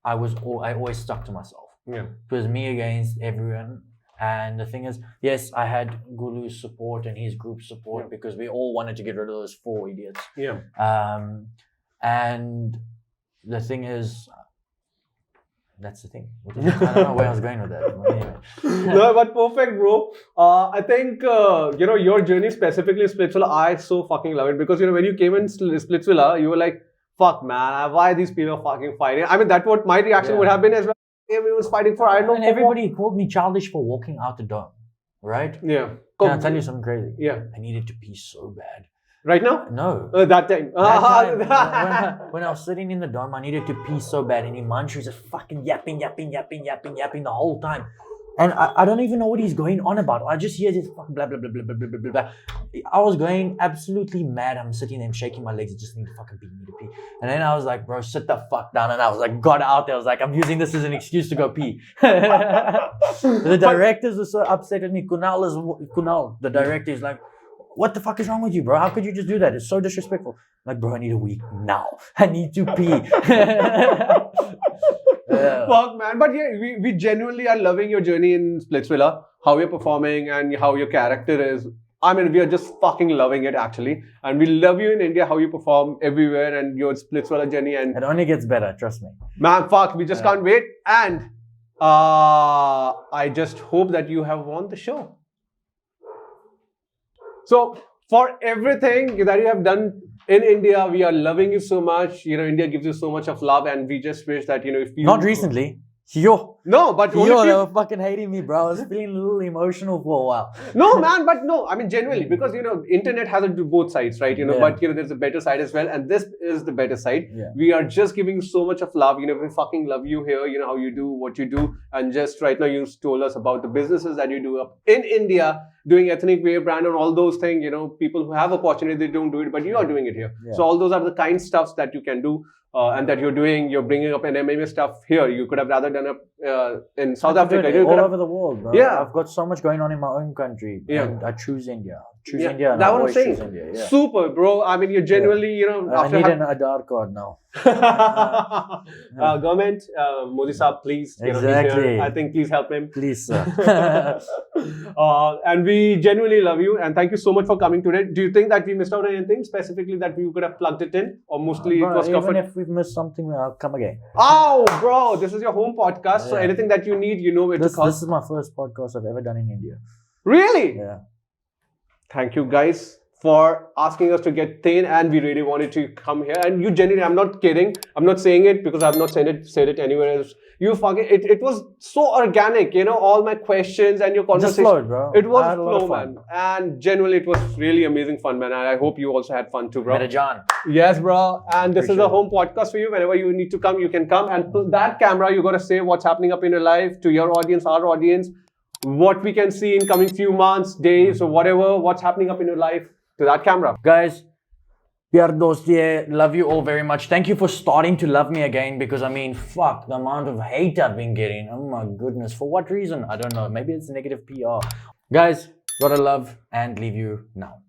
A: I always stuck to myself.
B: Yeah.
A: It was me against everyone. And the thing is, yes, I had Gulu's support and his group support because we all wanted to get rid of those 4 idiots.
B: Yeah.
A: And the thing is, that's the thing. I don't know where I was going with that. But anyway.
B: No, but perfect, bro. I think, your journey specifically in Splitsvilla, I so fucking love it because, when you came in Splitsvilla, you were like, fuck, man, why these people are fucking fighting? I mean, that's what my reaction would have been as well. Everyone's fighting for, I don't know.
A: And everybody called me childish for walking out the dome, right?
B: Yeah.
A: Can I tell you something crazy?
B: Yeah.
A: I needed to pee so bad.
B: Right now?
A: No.
B: That time.
A: That time when I was sitting in the dome, I needed to pee so bad, and Himanshu was just fucking yapping the whole time. And I don't even know what he's going on about. I just hear this fucking blah, blah, blah, blah, blah, blah, blah, blah. I was going absolutely mad. I'm sitting there, I'm shaking my legs. I just need to fucking pee, need to pee. And then I was like, bro, sit the fuck down. And I was like, got out there. I was like, I'm using this as an excuse to go pee. The directors were so upset at me. Kunal, the director is like, what the fuck is wrong with you, bro? How could you just do that? It's so disrespectful. I'm like, bro, I need a week now. I need to pee.
B: Fuck, man. But yeah, we genuinely are loving your journey in Splitsvilla, how you're performing and how your character is. I mean, we are just fucking loving it, actually. And we love you in India, how you perform everywhere and your Splitsvilla journey. And
A: it only gets better, trust me.
B: Man, fuck, we just can't wait. And I just hope that you have won the show. So, for everything that you have done in India, we are loving you so much. You know, India gives you so much of love, and we just wish that, you know, if you...
A: Not recently. Yo.
B: No, but...
A: Yo, they were fucking hating me, bro. I was feeling a little emotional for a while.
B: No, man, but no. I mean, genuinely, because, you know, internet has it to both sides, right? You know, but, you know, there's a better side as well. And this is the better side.
A: Yeah.
B: We are just giving you so much of love. You know, we fucking love you here. You know, how you do what you do. And just right now, you told us about the businesses that you do up in India, doing ethnic wear brand and all those things. You know, people who have opportunity, they don't do it, but you are doing it here. Yeah. So all those are the kind stuffs that you can do. And that you're doing, you're bringing up an MMA stuff here. You could have rather done it in South Africa.
A: All over the world, bro.
B: Yeah.
A: I've got so much going on in my own country.
B: Yeah.
A: And I choose India. India. And
B: that's
A: I
B: what I'm
A: always
B: saying.
A: choose India. Yeah.
B: Super, bro. I mean, you're genuinely, you know...
A: I need an Aadhaar card now.
B: Government, Modi Saab, please.
A: Exactly.
B: I think please help him.
A: Please, sir.
B: And we genuinely love you. And thank you so much for coming today. Do you think that we missed out on anything specifically that we could have plugged it in? Or mostly it was covered?
A: Even if we've missed something, I'll come again.
B: Oh, bro. This is your home podcast. So anything that you need, you know where to call.
A: This is my first podcast I've ever done in India.
B: Really?
A: Yeah.
B: Thank you guys for asking us to get Tayne, and we really wanted to come here. And you genuinely, I'm not kidding. I'm not saying it because I've not said it anywhere else. You fucking, it was so organic, you know, all my questions and your conversation.
A: Just flowed, bro.
B: It was flow, man. And genuinely, it was really amazing fun, man. And I hope you also had fun too, bro.
A: John.
B: Yes, bro. And this is a home podcast for you. Whenever you need to come, you can come. And that camera, you got to say what's happening up in your life to your audience, our audience. What we can see in coming few months, days, or whatever, what's happening up in your life to that camera.
A: Guys, Pyaar dostiye, love you all very much. Thank you for starting to love me again, because I mean, fuck, the amount of hate I've been getting. Oh my goodness. For what reason? I don't know. Maybe it's negative PR. Guys, gotta love and leave you now.